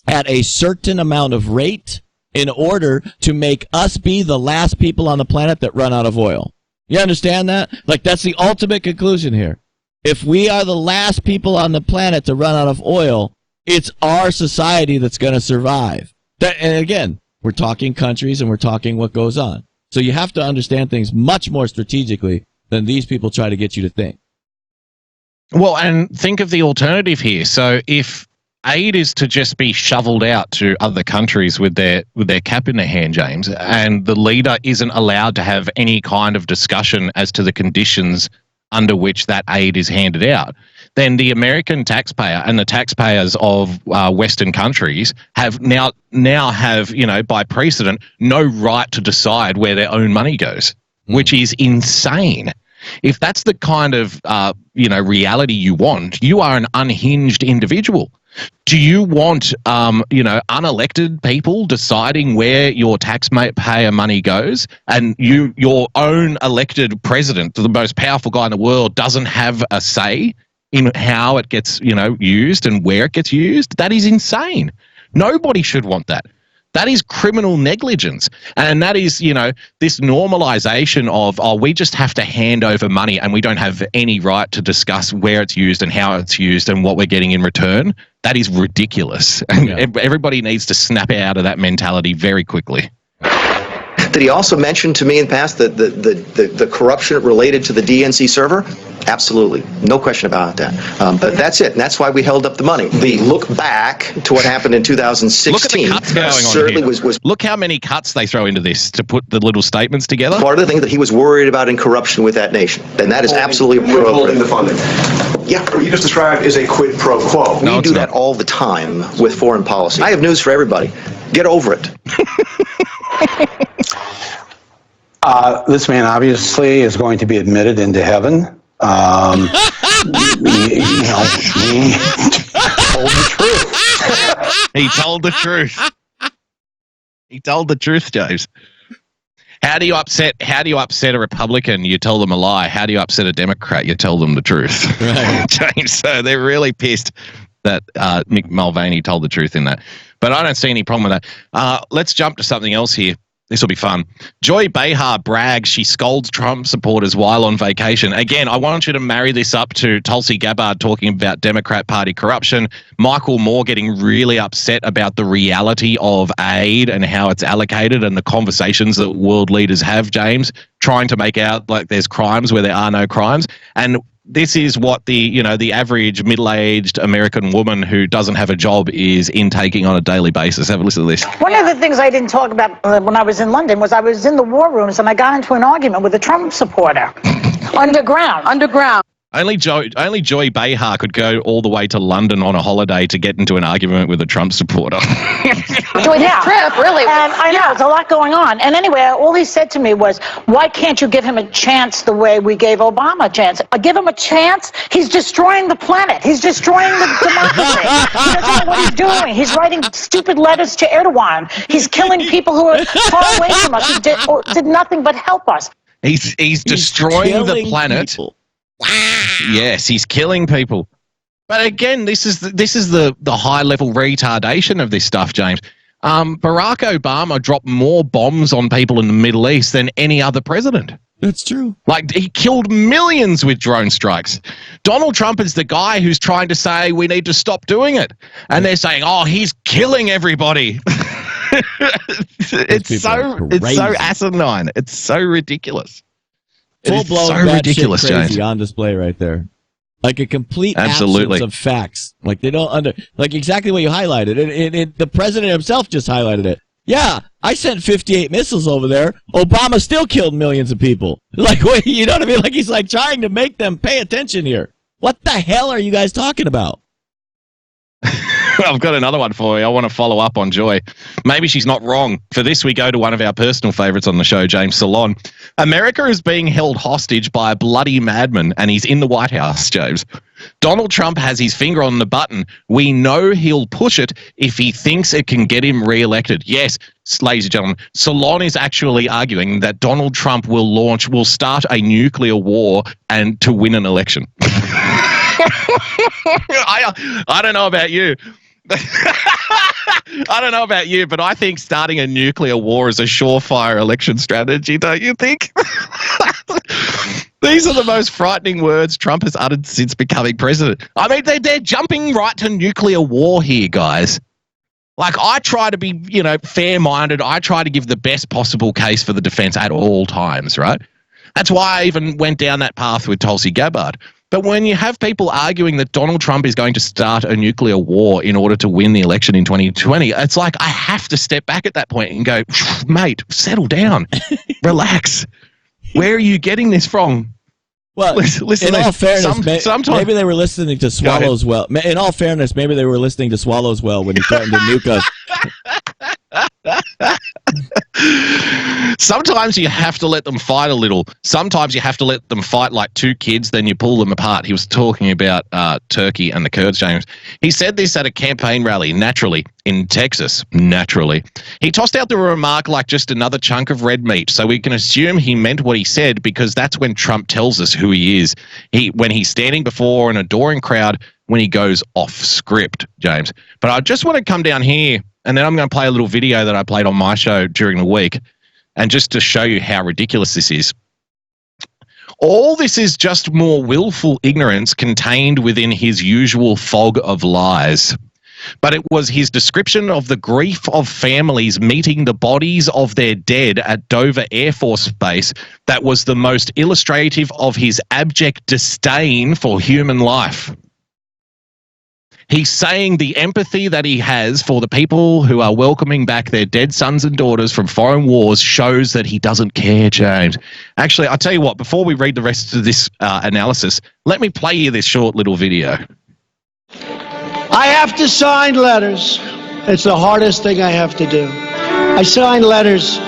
S3: at a certain amount of rate in order to make us be the last people on the planet that run out of oil. You understand that? That's the ultimate conclusion here. If we are the last people on the planet to run out of oil, it's our society that's going to survive. And again, we're talking countries and we're talking what goes on. So you have to understand things much more strategically than these people try to get you to think.
S4: Well, and think of the alternative here. So if aid is to just be shoveled out to other countries with their cap in their hand, James, and the leader isn't allowed to have any kind of discussion as to the conditions under which that aid is handed out, then the American taxpayer and the taxpayers of Western countries have now have, by precedent, no right to decide where their own money goes, which is insane. If that's the kind of reality you want, you are an unhinged individual. Do you want, unelected people deciding where your taxpayer money goes, and your own elected president, the most powerful guy in the world, doesn't have a say in how it gets, used and where it gets used? That is insane. Nobody should want that. That is criminal negligence. And that is, this normalization of, we just have to hand over money and we don't have any right to discuss where it's used and how it's used and what we're getting in return. That is ridiculous. And everybody needs to snap out of that mentality very quickly.
S15: Did he also mention to me in the past the corruption related to the DNC server? Absolutely. No question about that. But that's it. And that's why we held up the money. The look back to what happened in 2016
S4: look at the cuts going
S15: certainly
S4: on here.
S15: was.
S4: Look how many cuts they throw into this to put the little statements together.
S15: Part of the thing that he was worried about in corruption with that nation. And that is absolutely appropriate.
S16: The funding. Yeah. What you just described is a quid pro quo.
S15: We do that all the time with foreign policy. I have news for everybody. Get over it.
S17: This man obviously is going to be admitted into heaven. He told the truth.
S4: He told the truth. He told the truth, James. How do you upset a Republican? You tell them a lie. How do you upset a Democrat? You tell them the truth. Right. James, so they're really pissed that Mick Mulvaney told the truth in that. But I don't see any problem with that. Let's jump to something else here. This will be fun. Joy Behar brags she scolds Trump supporters while on vacation. Again, I want you to marry this up to Tulsi Gabbard talking about Democrat Party corruption, Michael Moore getting really upset about the reality of aid and how it's allocated and the conversations that world leaders have, James, trying to make out like there's crimes where there are no crimes. And this is what the average middle-aged American woman who doesn't have a job is intaking on a daily basis. Have a listen to this.
S18: One of the things I didn't talk about when I was in London was I was in the war rooms and I got into an argument with a Trump supporter. Underground.
S4: Only Joy Behar could go all the way to London on a holiday to get into an argument with a Trump supporter.
S18: Doing that trip, really. And I know, there's a lot going on. And anyway, all he said to me was, why can't you give him a chance the way we gave Obama a chance? I give him a chance? He's destroying the planet. He's destroying the democracy. He doesn't know what he's doing. He's writing stupid letters to Erdogan. He's killing people who are far away from us. He did nothing but help us.
S4: He's destroying the planet. People. Yes, he's killing people. But again, this is the high level retardation of this stuff, James. Barack Obama dropped more bombs on people in the Middle East than any other president.
S3: That's true.
S4: Like, he killed millions with drone strikes. Donald Trump is the guy who's trying to say we need to stop doing it. And they're saying, oh, he's killing everybody. It's so asinine. It's so ridiculous.
S3: Full-blown ridiculous, crazy James. On display right there. Like a complete absence of facts. Like they don't like exactly what you highlighted. And the president himself just highlighted it. Yeah, I sent 58 missiles over there. Obama still killed millions of people. Like, wait, you know what I mean? Like he's like trying to make them pay attention here. What the hell are you guys talking about?
S4: I've got another one for you. I want to follow up on Joy. Maybe she's not wrong. For this, we go to one of our personal favorites on the show, James Salon. America is being held hostage by a bloody madman, and he's in the White House, James. Donald Trump has his finger on the button. We know he'll push it if he thinks it can get him reelected. Yes, ladies and gentlemen, Salon is actually arguing that Donald Trump will start a nuclear war and to win an election. I don't know about you. I don't know about you, but I think starting a nuclear war is a surefire election strategy, don't you think? These are the most frightening words Trump has uttered since becoming president. I mean, they're jumping right to nuclear war here, guys. Like, I try to be, fair-minded. I try to give the best possible case for the defense at all times, right? That's why I even went down that path with Tulsi Gabbard. But when you have people arguing that Donald Trump is going to start a nuclear war in order to win the election in 2020, it's like I have to step back at that point and go, mate, settle down. Relax. Where are you getting this from?
S3: Well, listen, in all fairness, maybe they were listening to Swallows Well. In all fairness, maybe they were listening to Swallows Well when he threatened to nuke us.
S4: Sometimes you have to let them fight a little. Sometimes you have to let them fight like two kids, then you pull them apart. He was talking about Turkey and the Kurds, James. He said this at a campaign rally, naturally, in Texas, naturally. He tossed out the remark like just another chunk of red meat, so we can assume he meant what he said because that's when Trump tells us who he is. When he's standing before an adoring crowd, when he goes off script, James. But I just want to come down here, and then I'm going to play a little video that I played on my show during the week, and just to show you how ridiculous this is. All this is just more willful ignorance contained within his usual fog of lies. But it was his description of the grief of families meeting the bodies of their dead at Dover Air Force Base that was the most illustrative of his abject disdain for human life. He's saying the empathy that he has for the people who are welcoming back their dead sons and daughters from foreign wars shows that he doesn't care, James. Actually, I'll tell you what, before we read the rest of this analysis, let me play you this short little video.
S19: I have to sign letters. It's the hardest thing I have to do. I sign letters.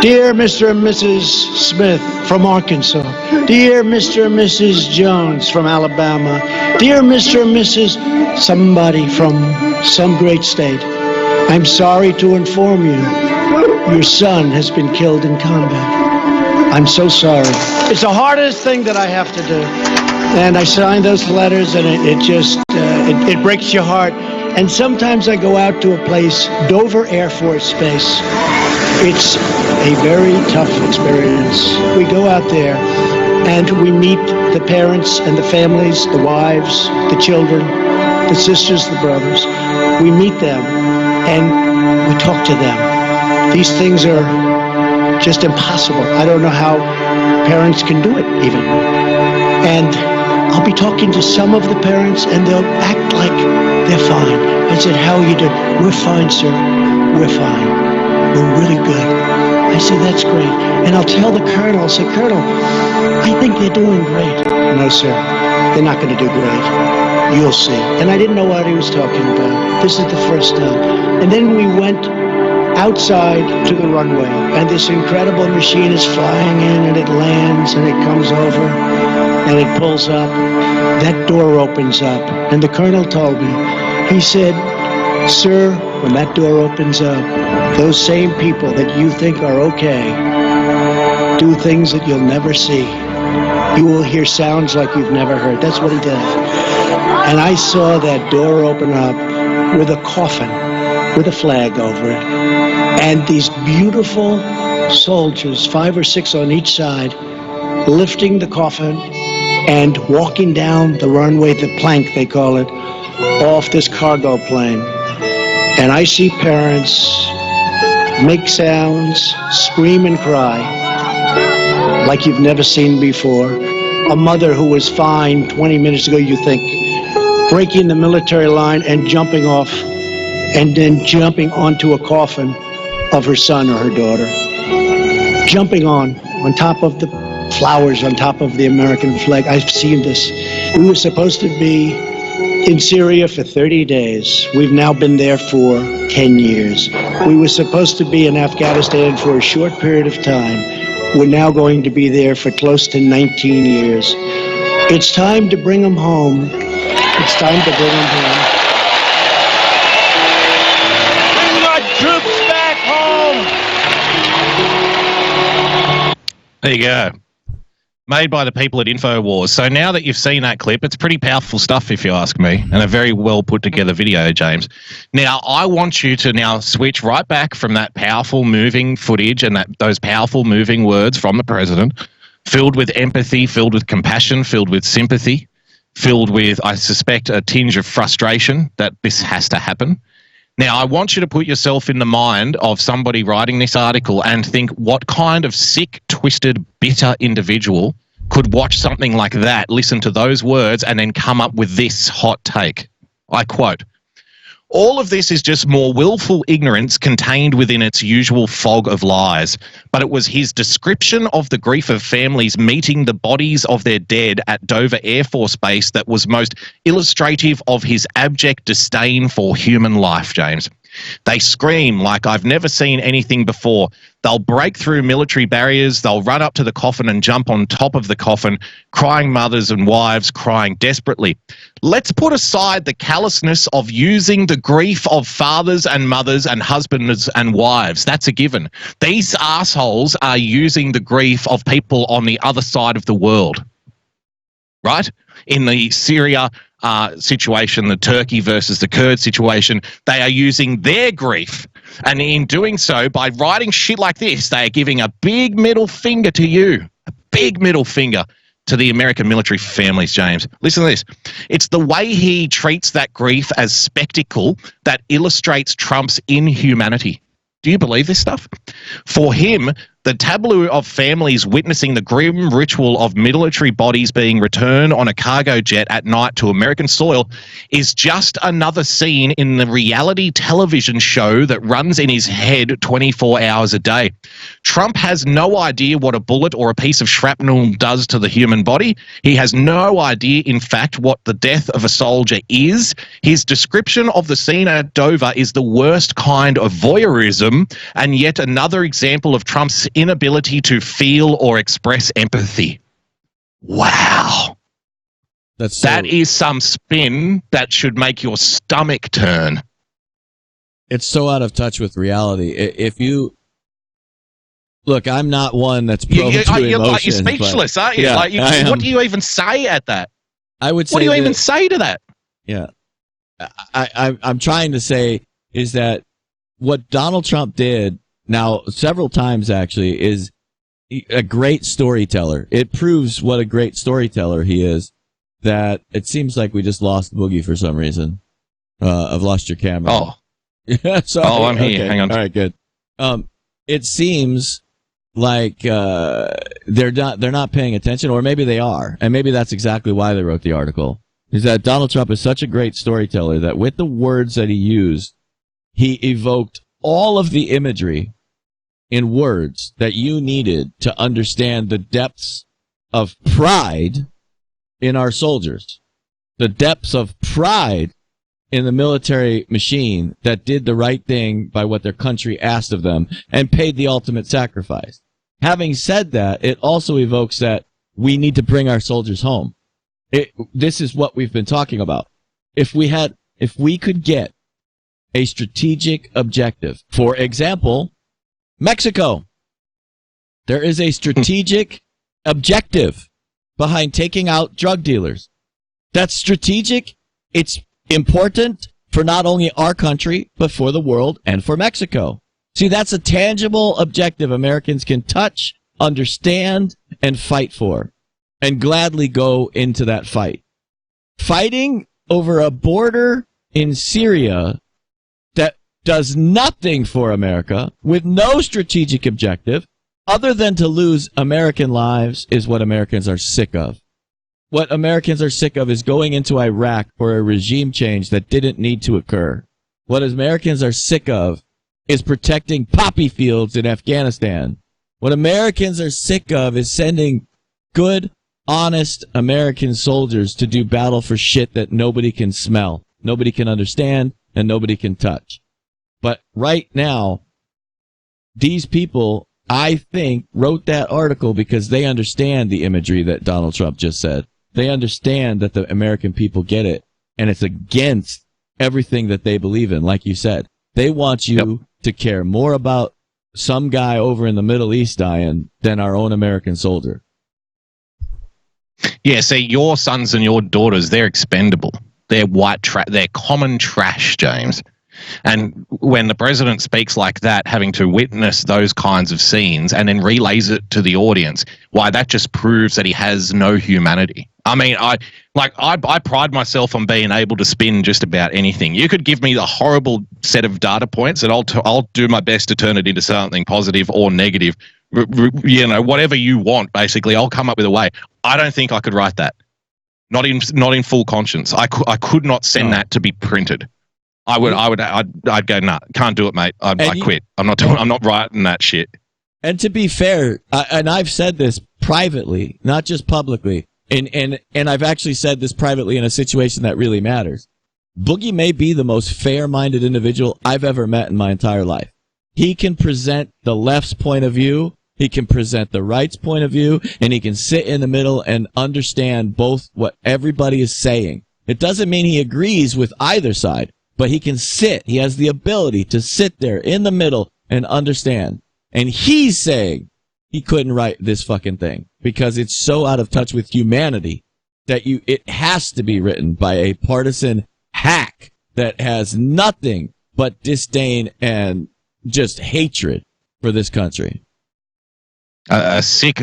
S19: Dear Mr. and Mrs. Smith from Arkansas. Dear Mr. and Mrs. Jones from Alabama. Dear Mr. and Mrs. somebody from some great state. I'm sorry to inform you, your son has been killed in combat. I'm so sorry. It's the hardest thing that I have to do. And I signed those letters, and it just, it breaks your heart. And sometimes I go out to a place, Dover Air Force Base. It's a very tough experience. We go out there, and we meet the parents and the families, the wives, the children, the sisters, the brothers. We meet them, and we talk to them. These things are just impossible. I don't know how parents can do it, even. And I'll be talking to some of the parents, and they'll act like they're fine. I said, how are you doing? We're fine, sir. We're fine. We're really good. I said, that's great. And I'll tell the colonel, I'll say, Colonel, I think they're doing great. No, sir, they're not going to do great. You'll see. And I didn't know what he was talking about. This is the first time. And then we went outside to the runway, and this incredible machine is flying in, and it lands, and it comes over, and it pulls up. That door opens up, and the colonel told me, he said, sir, when that door opens up, those same people that you think are okay do things that you'll never see. You will hear sounds like you've never heard. That's what he does. And I saw that door open up with a coffin with a flag over it. And these beautiful soldiers, 5 or 6 on each side, lifting the coffin and walking down the runway, the plank they call it, off this cargo plane. And I see parents make sounds, scream and cry like you've never seen before. A mother who was fine 20 minutes ago, you think, breaking the military line and jumping off, and then jumping onto a coffin of her son or her daughter. Jumping on top of the flowers, on top of the American flag. I've seen this. We were supposed to be in Syria for 30 days. We've now been there for 10 years. We were supposed to be in Afghanistan for a short period of time. We're now going to be there for close to 19 years. It's time to bring them home. It's time to bring them home.
S20: Bring our troops back home!
S4: There you go. Made by the people at InfoWars. So now that you've seen that clip, it's pretty powerful stuff, if you ask me, and a very well put together video, James. Now, I want you to now switch right back from that powerful moving footage and those powerful moving words from the president, filled with empathy, filled with compassion, filled with sympathy, filled with, I suspect, a tinge of frustration that this has to happen. Now, I want you to put yourself in the mind of somebody writing this article and think what kind of sick, twisted, bitter individual could watch something like that, listen to those words, and then come up with this hot take. I quote, "All of this is just more willful ignorance contained within its usual fog of lies. But it was his description of the grief of families meeting the bodies of their dead at Dover Air Force Base that was most illustrative of his abject disdain for human life, James. They scream like I've never seen anything before. They'll break through military barriers. They'll run up to the coffin and jump on top of the coffin, crying mothers and wives, crying desperately. Let's put aside the callousness of using the grief of fathers and mothers and husbands and wives. That's a given. These assholes are using the grief of people on the other side of the world, right? In the Syria situation, the Turkey versus the Kurd situation, they are using their grief. And in doing so, by writing shit like this, they are giving a big middle finger to you, a big middle finger to the American military families, James. Listen to this. It's the way he treats that grief as spectacle that illustrates Trump's inhumanity. Do you believe this stuff? For him, the tableau of families witnessing the grim ritual of military bodies being returned on a cargo jet at night to American soil is just another scene in the reality television show that runs in his head 24 hours a day. Trump has no idea what a bullet or a piece of shrapnel does to the human body. He has no idea, in fact, what the death of a soldier is. His description of the scene at Dover is the worst kind of voyeurism, and yet another example of Trump's inability to feel or express empathy. Wow. That is some spin that should make your stomach turn.
S3: It's so out of touch with reality. If you look, I'm not one that's prone to emotion.
S4: You're speechless, aren't you?
S3: Yeah,
S4: what do you even say at that?
S3: I would say.
S4: What do you even say to that?
S3: Yeah, I'm trying to say is that what Donald Trump did now several times actually is a great storyteller. It proves what a great storyteller he is. That it seems like we just lost Boogie for some reason. I've lost your camera.
S4: Oh.
S3: Sorry.
S4: Oh, I'm here.
S3: Okay.
S4: Hang on.
S3: All right, good. It seems like they're not paying attention, or maybe they are, and maybe that's exactly why they wrote the article. Is that Donald Trump is such a great storyteller that with the words that he used, he evoked all of the imagery in words that you needed to understand the depths of pride in our soldiers, the depths of pride in the military machine that did the right thing by what their country asked of them and paid the ultimate sacrifice. Having said that, it also evokes that we need to bring our soldiers home. This is what we've been talking about. If we could get a strategic objective, for example, Mexico, there is a strategic objective behind taking out drug dealers. That's strategic. It's important for not only our country, but for the world and for Mexico. See, that's a tangible objective Americans can touch, understand, and fight for, and gladly go into that fight. Fighting over a border in Syria that does nothing for America with no strategic objective other than to lose American lives is what Americans are sick of. What Americans are sick of is going into Iraq for a regime change that didn't need to occur. What Americans are sick of is protecting poppy fields in Afghanistan. What Americans are sick of is sending good, honest American soldiers to do battle for shit that nobody can smell, nobody can understand, and nobody can touch. But right now, these people, I think, wrote that article because they understand the imagery that Donald Trump just said. They understand that the American people get it, and it's against everything that they believe in. Like you said, they want you to care more about some guy over in the Middle East dying than our own American soldier.
S4: Yeah, see, your sons and your daughters, they're expendable. They're they're common trash, James. And when the president speaks like that, having to witness those kinds of scenes and then relays it to the audience, why, that just proves that he has no humanity. I mean, I pride myself on being able to spin just about anything. You could give me the horrible set of data points, and I'll do my best to turn it into something positive or negative. You know, whatever you want, basically, I'll come up with a way. I don't think I could write that. Not in full conscience. I could not send that to be printed. I'd go, nah, can't do it, mate. I quit. I'm not writing that shit.
S3: And to be fair, and I've said this privately, not just publicly, and I've actually said this privately in a situation that really matters. Boogie may be the most fair-minded individual I've ever met in my entire life. He can present the left's point of view, he can present the right's point of view, and he can sit in the middle and understand both what everybody is saying. It doesn't mean he agrees with either side, but he can sit. He has the ability to sit there in the middle and understand. And he's saying he couldn't write this fucking thing because it's so out of touch with humanity that it has to be written by a partisan hack that has nothing but disdain and just hatred for this country.
S4: A sick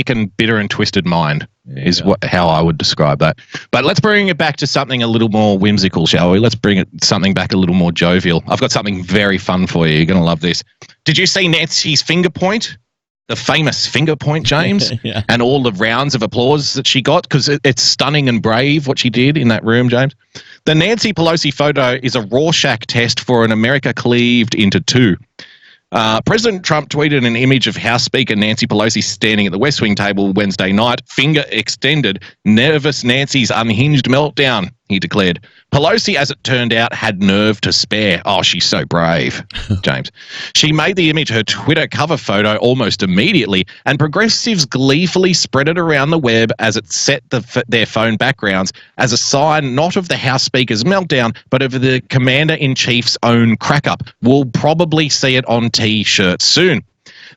S4: and bitter and twisted mind is how I would describe that. But let's bring it back to something a little more whimsical, shall we? Let's bring something back a little more jovial. I've got something very fun for you. You're going to love this. Did you see Nancy's finger point? The famous finger point, James?
S3: Yeah.
S4: And all the rounds of applause that she got? Because it's stunning and brave what she did in that room, James. The Nancy Pelosi photo is a Rorschach test for an America cleaved into two. President Trump tweeted an image of House Speaker Nancy Pelosi standing at the West Wing table Wednesday night, finger extended, nervous Nancy's unhinged meltdown. he declared. Pelosi, as it turned out, had nerve to spare. Oh, she's so brave, James. She made the image her Twitter cover photo almost immediately, and progressives gleefully spread it around the web as it set their phone backgrounds as a sign not of the House Speaker's meltdown, but of the Commander-in-Chief's own crack-up. We'll probably see it on T-shirts soon.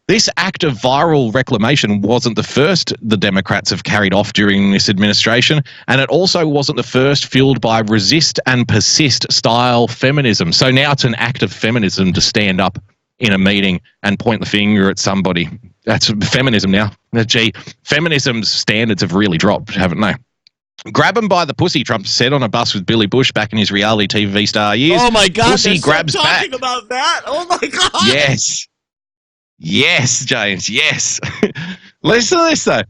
S4: This act of viral reclamation wasn't the first the Democrats have carried off during this administration, and it also wasn't the first fueled by resist and persist style feminism. So now it's an act of feminism to stand up in a meeting and point the finger at somebody. That's feminism now. Gee, feminism's standards have really dropped, haven't they? Grab him by the pussy, Trump said on a bus with Billy Bush back in his reality TV star years.
S3: Oh my God,
S4: pussy grabs
S3: talking
S4: back.
S3: about that. Oh my God.
S4: Yes. Yes, James, yes. Listen to this, though.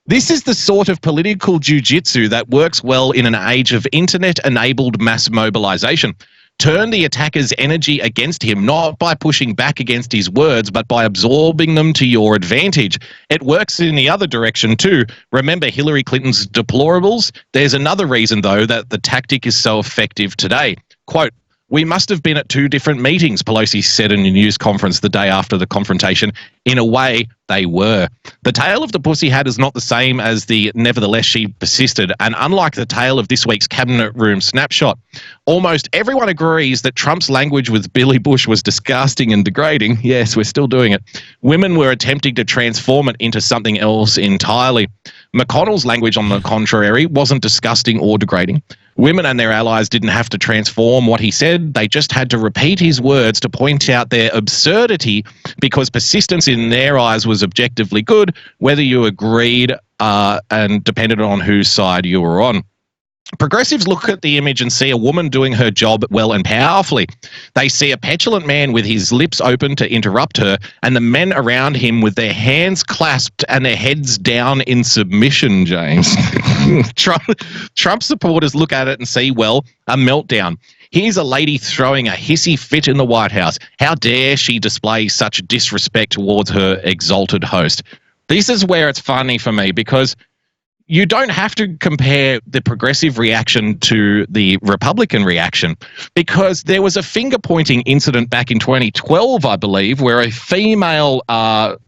S4: This is the sort of political jiu-jitsu that works well in an age of internet-enabled mass mobilization. Turn the attacker's energy against him, not by pushing back against his words, but by absorbing them to your advantage. It works in the other direction, too. Remember Hillary Clinton's deplorables? There's another reason, though, that the tactic is so effective today. Quote, "We must have been at two different meetings," Pelosi said in a news conference the day after the confrontation. In a way, they were. The tale of the pussy hat is not the same as the nevertheless she persisted, and unlike the tale of this week's Cabinet Room snapshot, almost everyone agrees that Trump's language with Billy Bush was disgusting and degrading. Yes, we're still doing it. Women were attempting to transform it into something else entirely. McConnell's language, on the contrary, wasn't disgusting or degrading. Women and their allies didn't have to transform what he said. They just had to repeat his words to point out their absurdity, because persistence in their eyes was objectively good, whether you agreed and depended on whose side you were on. Progressives look at the image and see a woman doing her job well and powerfully. They see a petulant man with his lips open to interrupt her, and the men around him with their hands clasped and their heads down in submission, James. Trump supporters look at it and see, well, a meltdown. Here's a lady throwing a hissy fit in the White House. How dare she display such disrespect towards her exalted host? This is where it's funny for me, because you don't have to compare the progressive reaction to the Republican reaction, because there was a finger-pointing incident back in 2012, I believe, where a female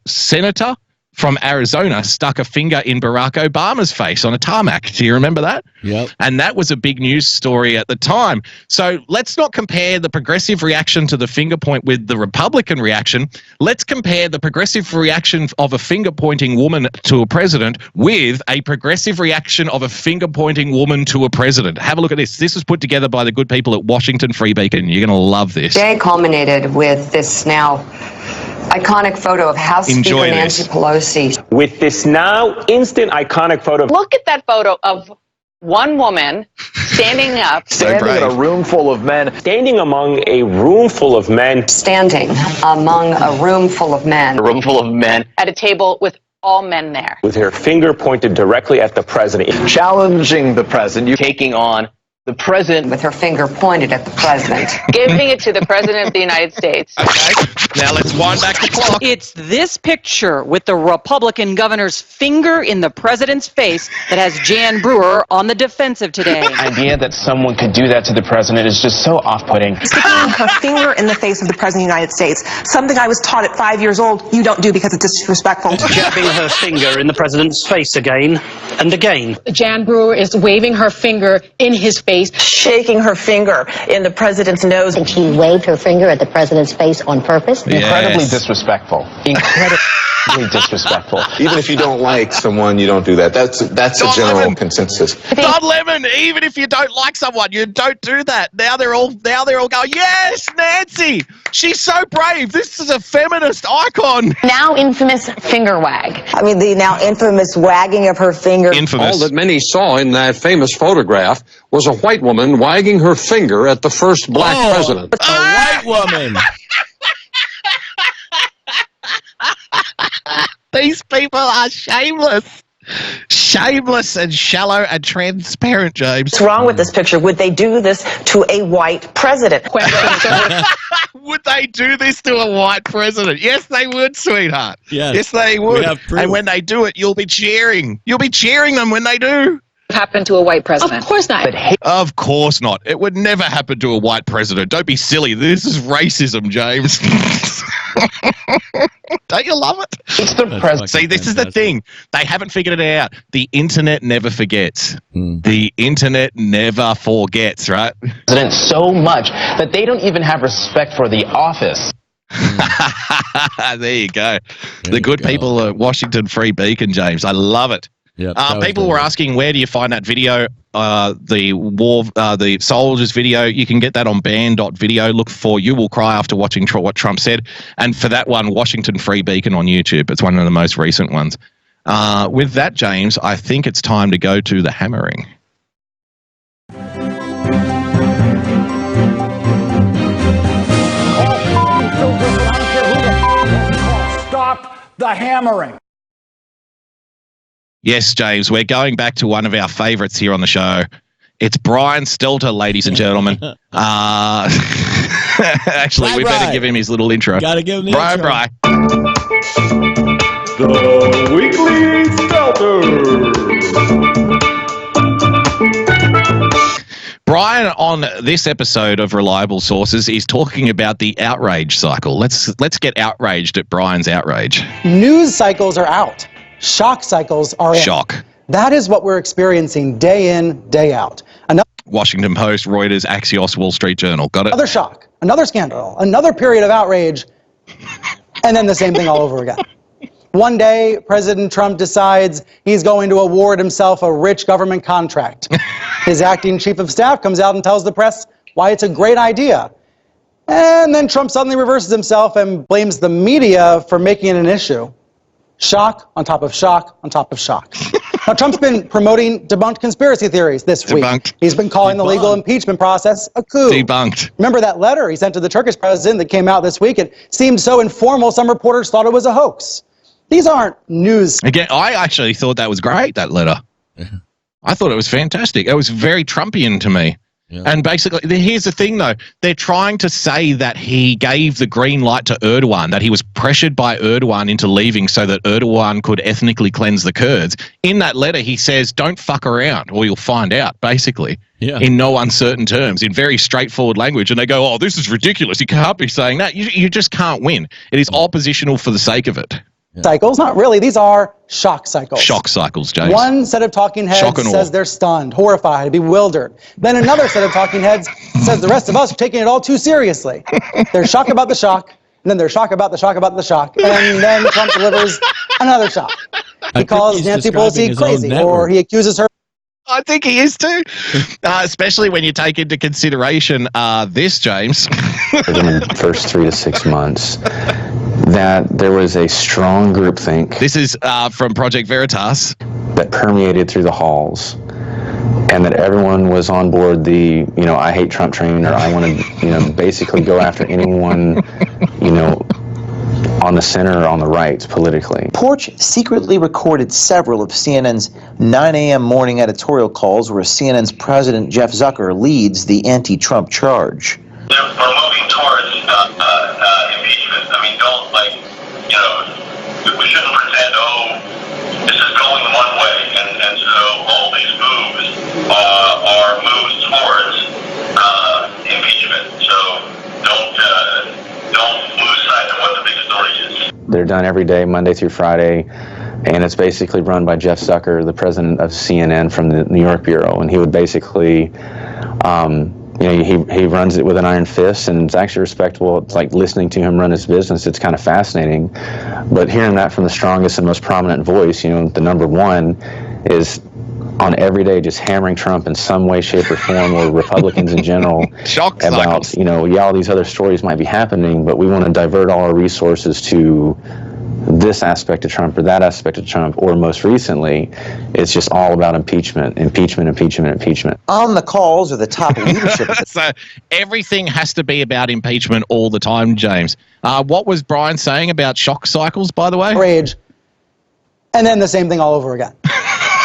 S4: senator from Arizona stuck a finger in Barack Obama's face on a tarmac. Do you remember that?
S3: Yep.
S4: And that was a big news story at the time. So let's not compare the progressive reaction to the finger point with the Republican reaction. Let's compare the progressive reaction of a finger-pointing woman to a president with a progressive reaction of a finger-pointing woman to a president. Have a look at this. This was put together by the good people at Washington Free Beacon. You're going to love this.
S11: Day culminated with this now iconic photo of House Speaker Nancy Pelosi.
S14: With this now instant iconic photo.
S10: Look at that photo of one woman standing up.
S14: Standing in a room full of men. Standing among a room full of men.
S11: Standing among a room full of men.
S14: A room full of men.
S10: At a table with all men there.
S14: With her finger pointed directly at the president. Challenging the president. Taking on the president.
S11: With her finger pointed at the president.
S10: Giving it to the president of the United States.
S4: Okay, now let's wind back the clock.
S13: It's this picture with the Republican governor's finger in the president's face that has Jan Brewer on the defensive today.
S21: The idea that someone could do that to the president is just so off-putting.
S22: Sticking her finger in the face of the president of the United States, something I was taught at 5 years old you don't do because it's disrespectful.
S23: Jabbing her finger in the president's face again and again.
S24: Jan Brewer is waving her finger in his face.
S22: Shaking her finger in the president's nose.
S25: And she waved her finger at the president's face on purpose.
S21: Yes. Incredibly disrespectful. Incredibly disrespectful.
S12: Even if you don't like someone, you don't do that. That's a general consensus.
S4: Don Lemon, even if you don't like someone, you don't do that. Now they're all going, yes, Nancy, she's so brave. This is a feminist icon.
S24: Now infamous finger wag.
S22: I mean, the now infamous wagging of her finger.
S4: Infamous.
S1: All that many saw in that famous photograph was a white woman wagging her finger at the first black president.
S3: A white woman.
S4: These people are shameless. Shameless and shallow and transparent, James.
S22: What's wrong with this picture? Would they do this to a white president?
S4: Would they do this to a white president? Yes, they would, sweetheart.
S3: Yes.
S4: Yes, they would.
S3: We have proof.
S4: And when they do it, you'll be cheering. You'll be cheering them when they do.
S24: Happened to a white president. Of course not.
S4: Of course not. It would never happen to a white president. Don't be silly. This is racism, James. Don't you love it?
S21: It's the president.
S4: See, this is the thing. They haven't figured it out. The internet never forgets. The internet never forgets, right?
S21: President so much that they don't even have respect for the office.
S4: There you go. The good people at Washington Free Beacon, James. I love it.
S3: Yep,
S4: people were asking, where do you find that video? The soldiers video. You can get that on band.video. Look for You Will Cry After Watching What Trump Said. And for that one, Washington Free Beacon on YouTube. It's one of the most recent ones. With that, James, I think it's time to go to the hammering.
S2: Stop the hammering.
S4: Yes, James, we're going back to one of our favourites here on the show. It's Brian Stelter, ladies and gentlemen. Actually, we better give him his little intro.
S3: Gotta give him the
S4: Brian,
S3: intro.
S4: Brian.
S20: The Weekly Stelter.
S4: Brian, on this episode of Reliable Sources, is talking about the outrage cycle. Let's get outraged at Brian's outrage.
S6: News cycles are out. Shock cycles are in.
S4: Shock.
S6: That is what we're experiencing day in, day out.
S4: Washington Post, Reuters, Axios, Wall Street Journal. Got it?
S6: Another shock, another scandal, another period of outrage, and then the same thing all over again. One day, President Trump decides he's going to award himself a rich government contract. His acting chief of staff comes out and tells the press why it's a great idea. And then Trump suddenly reverses himself and blames the media for making it an issue. Shock on top of shock on top of shock. Now, Trump's been promoting debunked conspiracy theories this week. He's been calling the legal impeachment process a coup.
S4: Debunked.
S6: Remember that letter he sent to the Turkish president that came out this week? It seemed so informal, some reporters thought it was a hoax. These aren't news.
S4: Again, I actually thought that was great, that letter. I thought it was fantastic. It was very Trumpian to me. Yeah. And basically, here's the thing, though. They're trying to say that he gave the green light to Erdogan, that he was pressured by Erdogan into leaving so that Erdogan could ethnically cleanse the Kurds. In that letter, he says, don't fuck around or you'll find out, basically, in no uncertain terms, in very straightforward language. And they go, oh, this is ridiculous. You can't be saying that. You just can't win. It is oppositional for the sake of it.
S6: Cycles? Not really. These are shock cycles.
S4: Shock cycles, James.
S6: One set of talking heads says they're stunned, horrified, bewildered. Then another set of talking heads says the rest of us are taking it all too seriously. They're shocked about the shock, and then they're shocked about the shock about the shock, and then Trump delivers another shock. He calls Nancy Pelosi crazy, or he accuses her.
S4: I think he is too, especially when you take into consideration this, James.
S7: In the first 3 to 6 months, that there was a strong groupthink.
S4: This is from Project Veritas.
S7: That permeated through the halls, and that everyone was on board the, I hate Trump train, or I want to, basically go after anyone, on the center or on the right politically.
S8: Porch secretly recorded several of CNN's 9 a.m. morning editorial calls where CNN's president Jeff Zucker leads the anti-Trump charge.
S9: We're moving towards impeachment. I mean, we shouldn't pretend, this is going one way, and so all these moves are moves towards impeachment. So don't lose sight of what the big story is.
S7: They're done every day, Monday through Friday, and it's basically run by Jeff Zucker, the president of CNN from the New York Bureau, and he would basically, he runs it with an iron fist, and it's actually respectable. It's like listening to him run his business. It's kind of fascinating, but hearing that from the strongest and most prominent voice, the number one is on every day just hammering Trump in some way, shape, or form, or Republicans in general, about, all these other stories might be happening, but we want to divert all our resources to this aspect of Trump or that aspect of Trump, or most recently, it's just all about impeachment.
S8: On the calls are the top leadership.
S4: So everything has to be about impeachment all the time, James. What was Brian saying about shock cycles, by the way?
S6: Rage. And then the same thing all over again.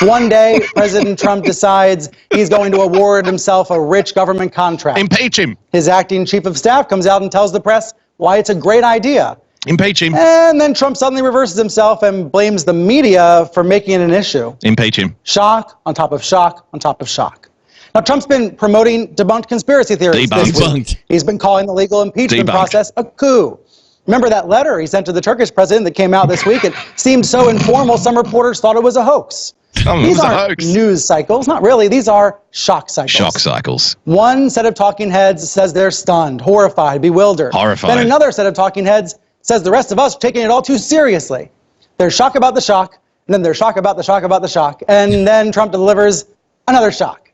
S6: One day, President Trump decides he's going to award himself a rich government contract.
S4: Impeach him.
S6: His acting chief of staff comes out and tells the press why it's a great idea.
S4: Impeach him.
S6: And then Trump suddenly reverses himself and blames the media for making it an issue.
S4: Impeach him.
S6: Shock on top of shock on top of shock. Now, Trump's been promoting debunked conspiracy theories this week. He's been calling the legal impeachment process a coup. Remember that letter he sent to the Turkish president that came out this week? It seemed so informal, some reporters thought it was a hoax. These aren't news cycles. Not really. These are shock cycles.
S4: Shock cycles.
S6: One set of talking heads says they're stunned, horrified, bewildered.
S4: Horrified.
S6: Then another set of talking heads says the rest of us are taking it all too seriously. There's shock about the shock, and then there's shock about the shock about the shock, and then Trump delivers another shock.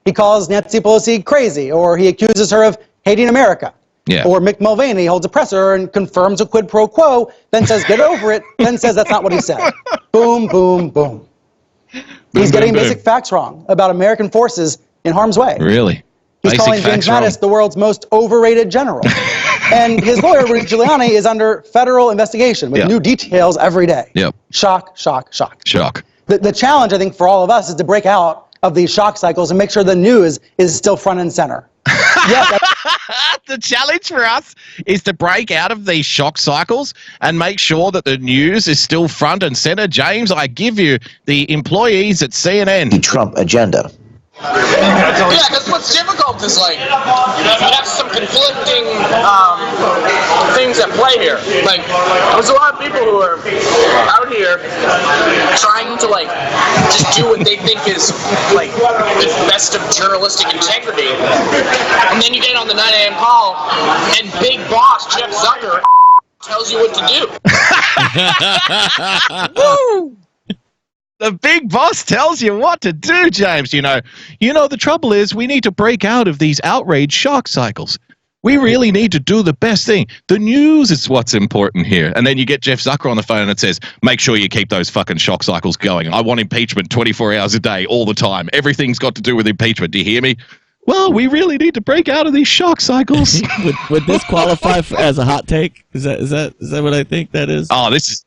S6: He calls Nancy Pelosi crazy, or he accuses her of hating America.
S4: Yeah.
S6: Or Mick Mulvaney holds a presser and confirms a quid pro quo, then says get over it, then says that's not what he said. Boom, boom, boom. He's getting basic facts wrong about American forces in harm's way.
S4: Really?
S6: He's calling James Mattis the world's most overrated general. And his lawyer, Rudy Giuliani, is under federal investigation with new details every day.
S4: Yep.
S6: Shock, shock, shock.
S4: Shock.
S6: The challenge, I think, for all of us is to break out of these shock cycles and make sure the news is still front and center.
S4: The challenge for us is to break out of these shock cycles and make sure that the news is still front and center. James, I give you the employees at CNN.
S8: The Trump agenda.
S5: Yeah, because what's difficult is like you have some conflicting things at play here. Like there's a lot of people who are out here trying to like just do what they think is like the best of journalistic integrity, and then you get on the 9 a.m. call and big boss Jeff Zucker tells you what to do.
S4: Woo! The big boss tells you what to do, James. You know, the trouble is we need to break out of these outrage shock cycles. We really need to do the best thing. The news is what's important here. And then you get Jeff Zucker on the phone and it says, make sure you keep those fucking shock cycles going. I want impeachment 24 hours a day, all the time. Everything's got to do with impeachment. Do you hear me? Well, we really need to break out of these shock cycles.
S3: would this qualify as a hot take? Is that what I think that is?
S4: Oh, this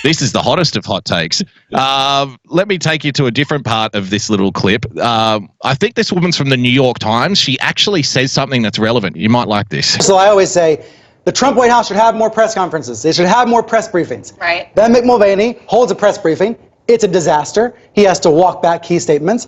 S4: is the hottest of hot takes. Let me take you to a different part of this little clip. I think this woman's from the New York Times. She actually says something that's relevant. You might like this.
S6: So I always say the Trump White House should have more press conferences. They should have more press briefings.
S10: Right.
S6: Then Mick Mulvaney holds a press briefing. It's a disaster. He has to walk back key statements.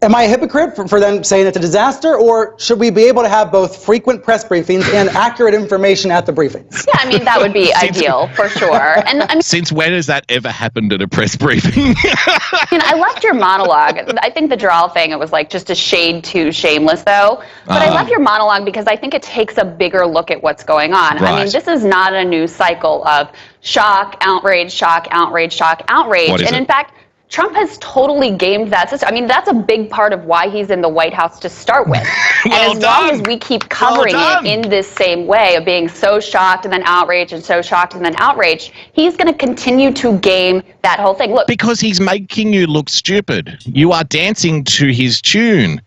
S6: Am I a hypocrite for them saying it's a disaster, or should we be able to have both frequent press briefings and accurate information at the briefings?
S15: Yeah, I mean, that would be ideal for sure. And I mean,
S4: since when has that ever happened at a press briefing?
S15: I mean, I loved your monologue. I think the Doral thing, it was like just a shade too shameless, though. But I love your monologue because I think it takes a bigger look at what's going on.
S4: Right.
S15: I mean, this is not a news cycle of shock, outrage, shock, outrage, shock, outrage.
S4: What is
S15: and
S4: it?
S15: in fact, Trump has totally gamed that system. I mean, that's a big part of why he's in the White House to start with. And as long as we keep covering it in this same way of being so shocked and then outraged and so shocked and then outraged, he's going to continue to game that whole thing. Look,
S4: because he's making you look stupid. You are dancing to his tune.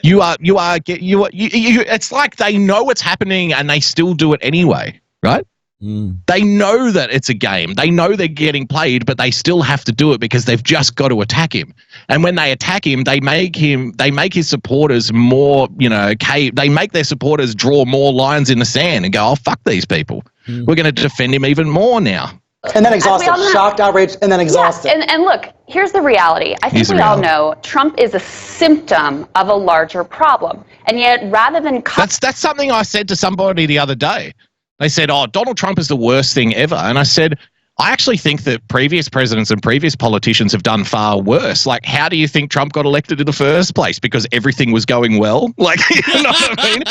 S4: You are. It's like they know what's happening and they still do it anyway, right? They know that it's a game. They know they're getting played, but they still have to do it because they've just got to attack him. And when they attack him, they make his supporters more, they make their supporters draw more lines in the sand and go, oh, fuck these people. We're going to defend him even more now.
S6: And then exhausted, shocked, outraged, and then exhausted.
S15: Yeah, and look, here's the reality. I think we all know Trump is a symptom of a larger problem. And yet, rather than...
S4: That's something I said to somebody the other day. They said, oh, Donald Trump is the worst thing ever. And I said, I actually think that previous presidents and previous politicians have done far worse. Like, how do you think Trump got elected in the first place? Because everything was going well? Like, you know what I mean?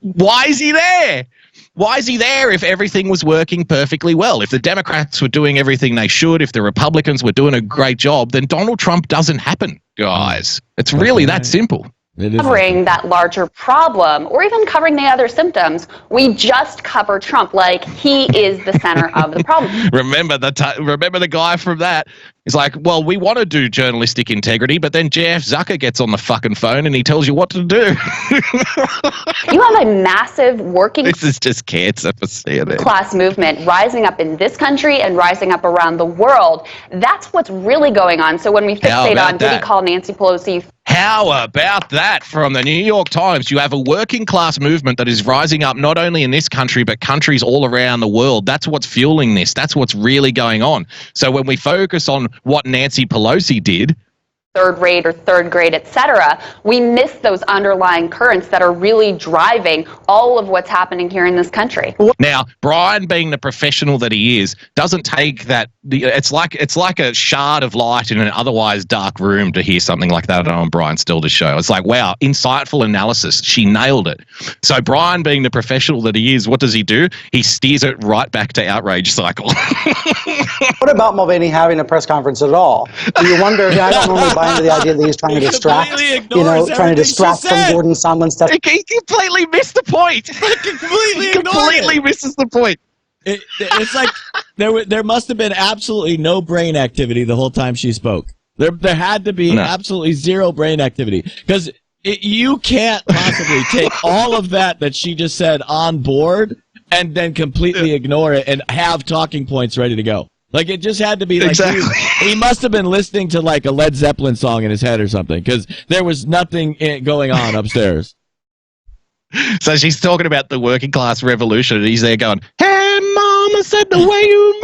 S4: Why is he there? Why is he there if everything was working perfectly well? If the Democrats were doing everything they should, if the Republicans were doing a great job, then Donald Trump doesn't happen, guys. It's really that simple.
S15: Covering that larger problem or even covering the other symptoms, we just cover Trump like he is the center of the problem.
S4: Remember the guy from that? He's like, well, we want to do journalistic integrity, but then Jeff Zucker gets on the fucking phone and he tells you what to do.
S15: You have a massive working
S4: This is just cancer for CNN.
S15: class movement rising up in this country and rising up around the world. That's what's really going on. So when we fixate on did he call Nancy Pelosi
S4: How about that from the New York Times? You have a working class movement that is rising up not only in this country, but countries all around the world. That's what's fueling this. That's what's really going on. So when we focus on what Nancy Pelosi did,
S15: third rate or third grade, et cetera, we miss those underlying currents that are really driving all of what's happening here in this country.
S4: Now, Brian, being the professional that he is, doesn't take that. It's like a shard of light in an otherwise dark room to hear something like that on Brian Stelter's show. It's like, wow, insightful analysis. She nailed it. So Brian, being the professional that he is, what does he do? He steers it right back to outrage cycle.
S6: What about Mulvaney having a press conference at all? Do you wonder? I don't normally buy into the idea that he's trying to distract, trying to distract from Gordon Sondland's testimony.
S4: He completely missed the point. He completely misses the point.
S3: It's like there must have been absolutely no brain activity the whole time she spoke. There had to be absolutely zero brain activity, because you can't possibly take all of that she just said on board and then completely ignore it and have talking points ready to go. Like, it just had to be like he must have been listening to like a Led Zeppelin song in his head or something, because there was nothing going on upstairs.
S4: So she's talking about the working class revolution, and he's there going, "Hey, Mama said the way you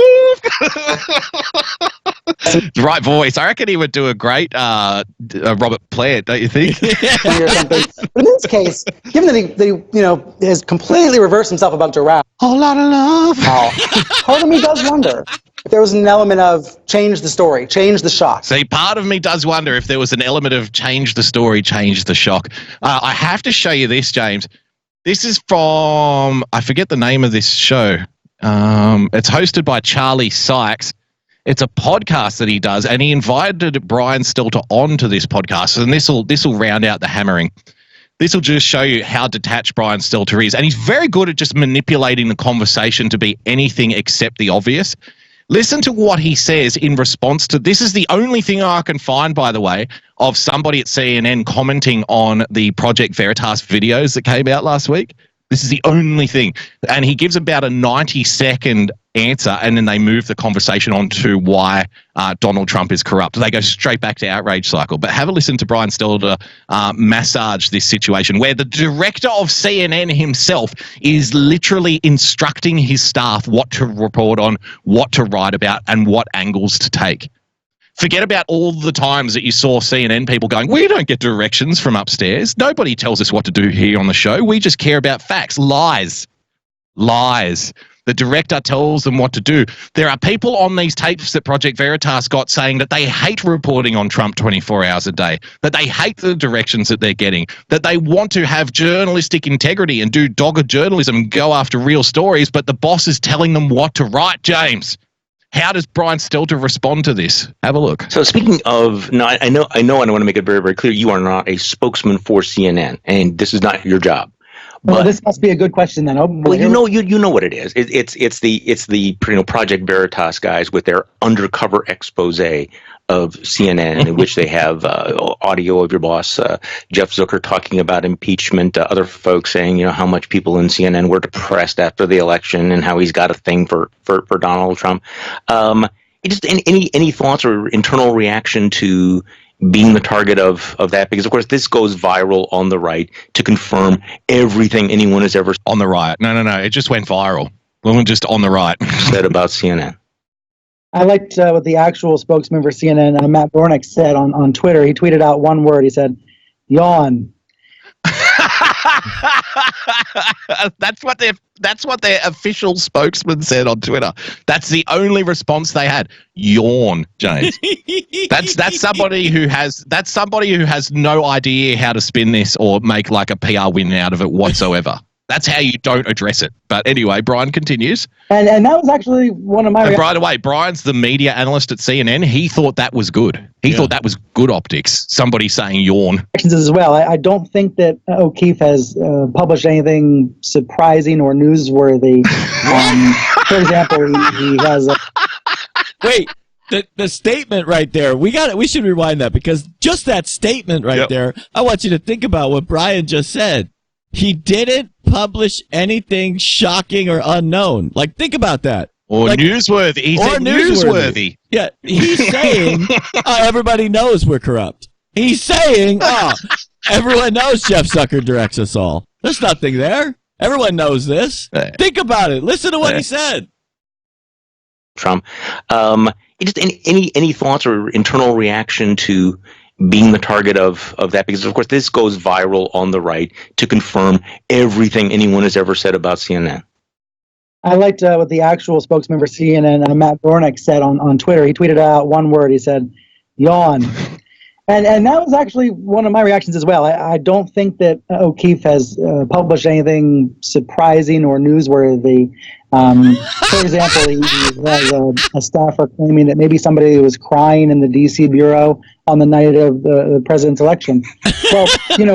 S4: move." Right voice. I reckon he would do a great Robert Plant, don't you think?
S6: Or something. But in this case, given that he has completely reversed himself about Giraffe,
S4: whole lot of love.
S6: Part of me does wonder if there was an element of change the story, change the shock.
S4: See, part of me does wonder if there was an element of change the story, change the shock. I have to show you this, James. This is from, I forget the name of this show. It's hosted by Charlie Sykes. It's a podcast that he does, and he invited Brian Stelter onto this podcast, and this will round out the hammering. This will just show you how detached Brian Stelter is, and he's very good at just manipulating the conversation to be anything except the obvious. Listen to what he says in response to this. Is the only thing I can find, by the way, of somebody at CNN commenting on the Project Veritas videos that came out last week. This is the only thing. And he gives about a 90-second answer, and then they move the conversation on to why Donald Trump is corrupt. They go straight back to outrage cycle. But have a listen to Brian Stelter massage this situation, where the director of CNN himself is literally instructing his staff what to report on, what to write about, and what angles to take. Forget about all the times that you saw CNN people going, "We don't get directions from upstairs. Nobody tells us what to do here on the show. We just care about facts." Lies. Lies. The director tells them what to do. There are people on these tapes that Project Veritas got saying that they hate reporting on Trump 24 hours a day, that they hate the directions that they're getting, that they want to have journalistic integrity and do dogged journalism and go after real stories, but the boss is telling them what to write, James. How does Brian Stelter respond to this? Have a look.
S14: So speaking of, no, I know, and I want to make it very, very clear, you are not a spokesman for CNN, and this is not your job.
S6: Well, this must be a good question then.
S14: Well, you know what it is. It's the Project Veritas guys with their undercover expose of CNN, in which they have audio of your boss Jeff Zucker talking about impeachment, other folks saying how much people in CNN were depressed after the election and how he's got a thing for Donald Trump. Just any thoughts or internal reaction to being the target of that? Because of course this goes viral on the right to confirm everything anyone has ever
S4: on the right. No, it just went viral. We went just on the right
S14: said about CNN.
S6: I liked what the actual spokesman for CNN, Matt Bornick, said on Twitter. He tweeted out one word. He said, "Yawn."
S4: That's what their official spokesman said on Twitter. That's the only response they had. Yawn, James. That's somebody who has no idea how to spin this or make like a PR win out of it whatsoever. That's how you don't address it. But anyway, Brian continues.
S6: And that was actually one of my...
S4: And by the way, Brian's the media analyst at CNN. He thought that was good. He thought that was good optics. Somebody saying yawn.
S6: As well. I don't think that O'Keefe has published anything surprising or newsworthy. For example, he has...
S3: Wait. The statement right there, we should rewind that, because just that statement right there, I want you to think about what Brian just said. He didn't publish anything shocking or unknown. Like, think about that.
S4: Or newsworthy. He said newsworthy.
S3: Yeah, he's saying everybody knows we're corrupt. He's saying, everyone knows Jeff Zucker directs us all. There's nothing there. Everyone knows this. Think about it. Listen to what he said.
S14: Trump. Just any thoughts or internal reaction to being the target of that? Because, of course, this goes viral on the right to confirm everything anyone has ever said about CNN.
S6: I liked what the actual spokesman for CNN, Matt Dornick, said on Twitter. He tweeted out one word. He said, yawn. And that was actually one of my reactions as well. I don't think that O'Keefe has published anything surprising or newsworthy. For example, he has a staffer claiming that maybe somebody was crying in the D.C. bureau on the night of the president's election. Well,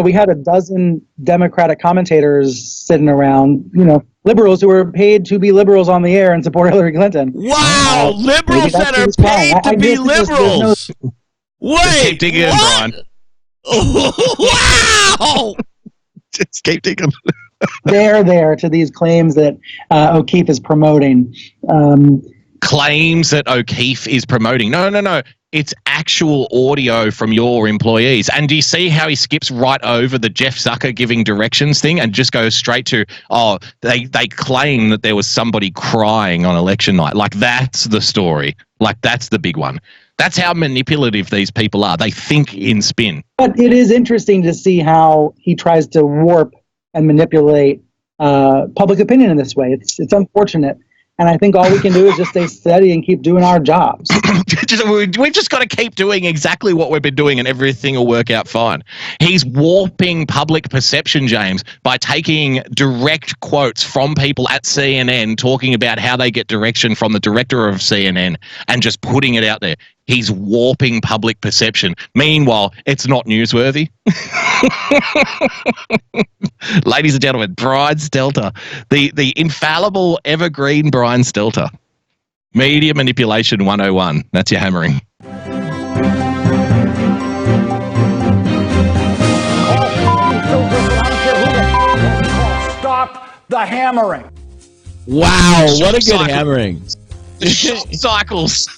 S6: we had a dozen Democratic commentators sitting around, liberals who were paid to be liberals on the air and support Hillary Clinton.
S3: Wow, liberals that are paid to be liberals. Wait,
S4: keep digging in, Brian.
S3: Wow!
S4: Just keep digging.
S6: They're there to these claims that O'Keefe is promoting.
S4: Claims that O'Keefe is promoting. No. It's actual audio from your employees. And do you see how he skips right over the Jeff Zucker giving directions thing and just goes straight to, they claim that there was somebody crying on election night. Like, that's the story. Like, that's the big one. That's how manipulative these people are. They think in spin.
S6: But it is interesting to see how he tries to warp and manipulate public opinion in this way. It's unfortunate. And I think all we can do is just stay steady and keep doing our jobs.
S4: We've just got to keep doing exactly what we've been doing and everything will work out fine. He's warping public perception, James, by taking direct quotes from people at CNN talking about how they get direction from the director of CNN and just putting it out there. He's warping public perception. Meanwhile, it's not newsworthy. Ladies and gentlemen, Brian Stelter, the infallible evergreen Brian Stelter. Media Manipulation 101. That's your hammering.
S2: Stop the hammering.
S3: Wow, what a good hammering.
S4: The short cycles.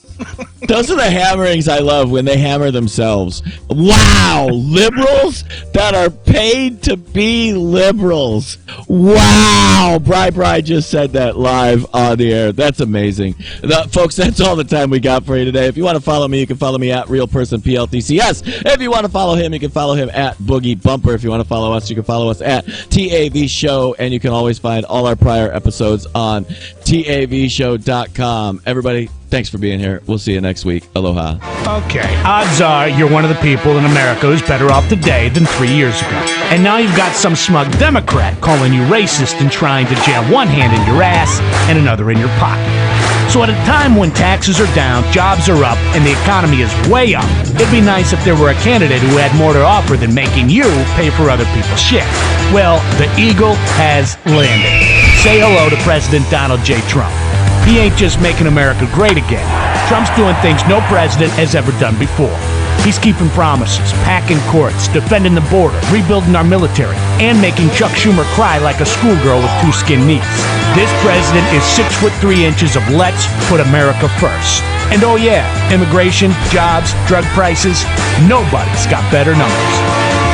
S3: Those are the hammerings I love, when they hammer themselves. Wow, liberals that are paid to be liberals. Wow, Bri just said that live on the air. That's amazing. Folks, that's all the time we got for you today. If you want to follow me, you can follow me at RealPersonPLTCS. If you want to follow him, you can follow him at Boogie Bumper. If you want to follow us, you can follow us at TAV Show, and you can always find all our prior episodes on TAVshow.com. Everybody, thanks for being here. We'll see you next week. Aloha.
S2: Okay, odds are you're one of the people in America who's better off today than 3 years ago. And now you've got some smug Democrat calling you racist and trying to jam one hand in your ass and another in your pocket. So at a time when taxes are down, jobs are up, and the economy is way up, it'd be nice if there were a candidate who had more to offer than making you pay for other people's shit. Well, the eagle has landed. Say hello to President Donald J. Trump. He ain't just making America great again. Trump's doing things no president has ever done before. He's keeping promises, packing courts, defending the border, rebuilding our military, and making Chuck Schumer cry like a schoolgirl with two skin knees. This president is 6'3" of let's put America first. And oh yeah, immigration, jobs, drug prices, nobody's got better numbers.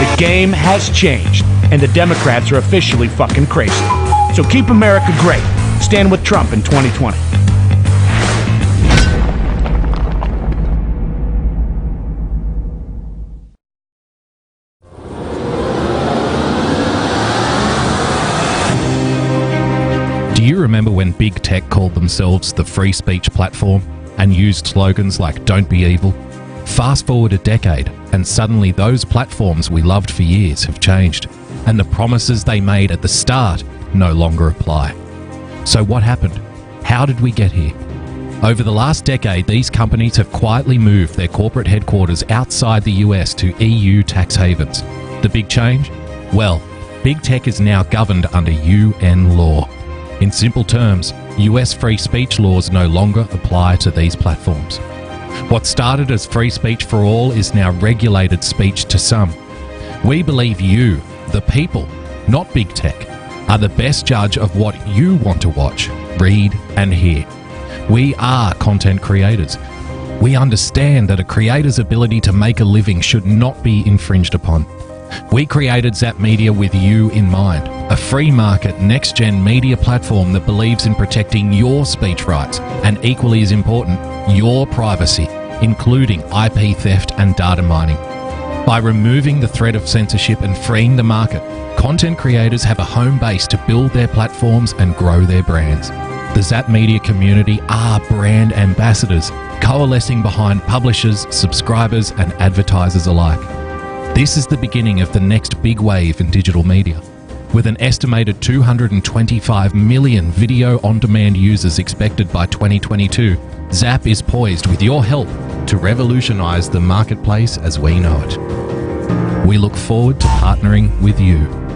S2: The game has changed, and the Democrats are officially fucking crazy. So keep America great. Stand with Trump in 2020.
S11: Do you remember when big tech called themselves the free speech platform and used slogans like "Don't be evil"? Fast forward a decade, and suddenly those platforms we loved for years have changed, and the promises they made at the start no longer apply. So what happened? How did we get here? Over the last decade, these companies have quietly moved their corporate headquarters outside the US to EU tax havens. The big change? Well, big tech is now governed under UN law. In simple terms, US free speech laws no longer apply to these platforms. What started as free speech for all is now regulated speech to some. We believe you, the people, not big tech, are the best judge of what you want to watch, read, and hear. We are content creators. We understand that a creator's ability to make a living should not be infringed upon. We created Zap Media with you in mind, a free market, next-gen media platform that believes in protecting your speech rights and, equally as important, your privacy, including IP theft and data mining. By removing the threat of censorship and freeing the market, content creators have a home base to build their platforms and grow their brands. The Zap Media community are brand ambassadors, coalescing behind publishers, subscribers, and advertisers alike. This is the beginning of the next big wave in digital media. With an estimated 225 million video-on-demand users expected by 2022, Zap is poised with your help to revolutionize the marketplace as we know it. We look forward to partnering with you.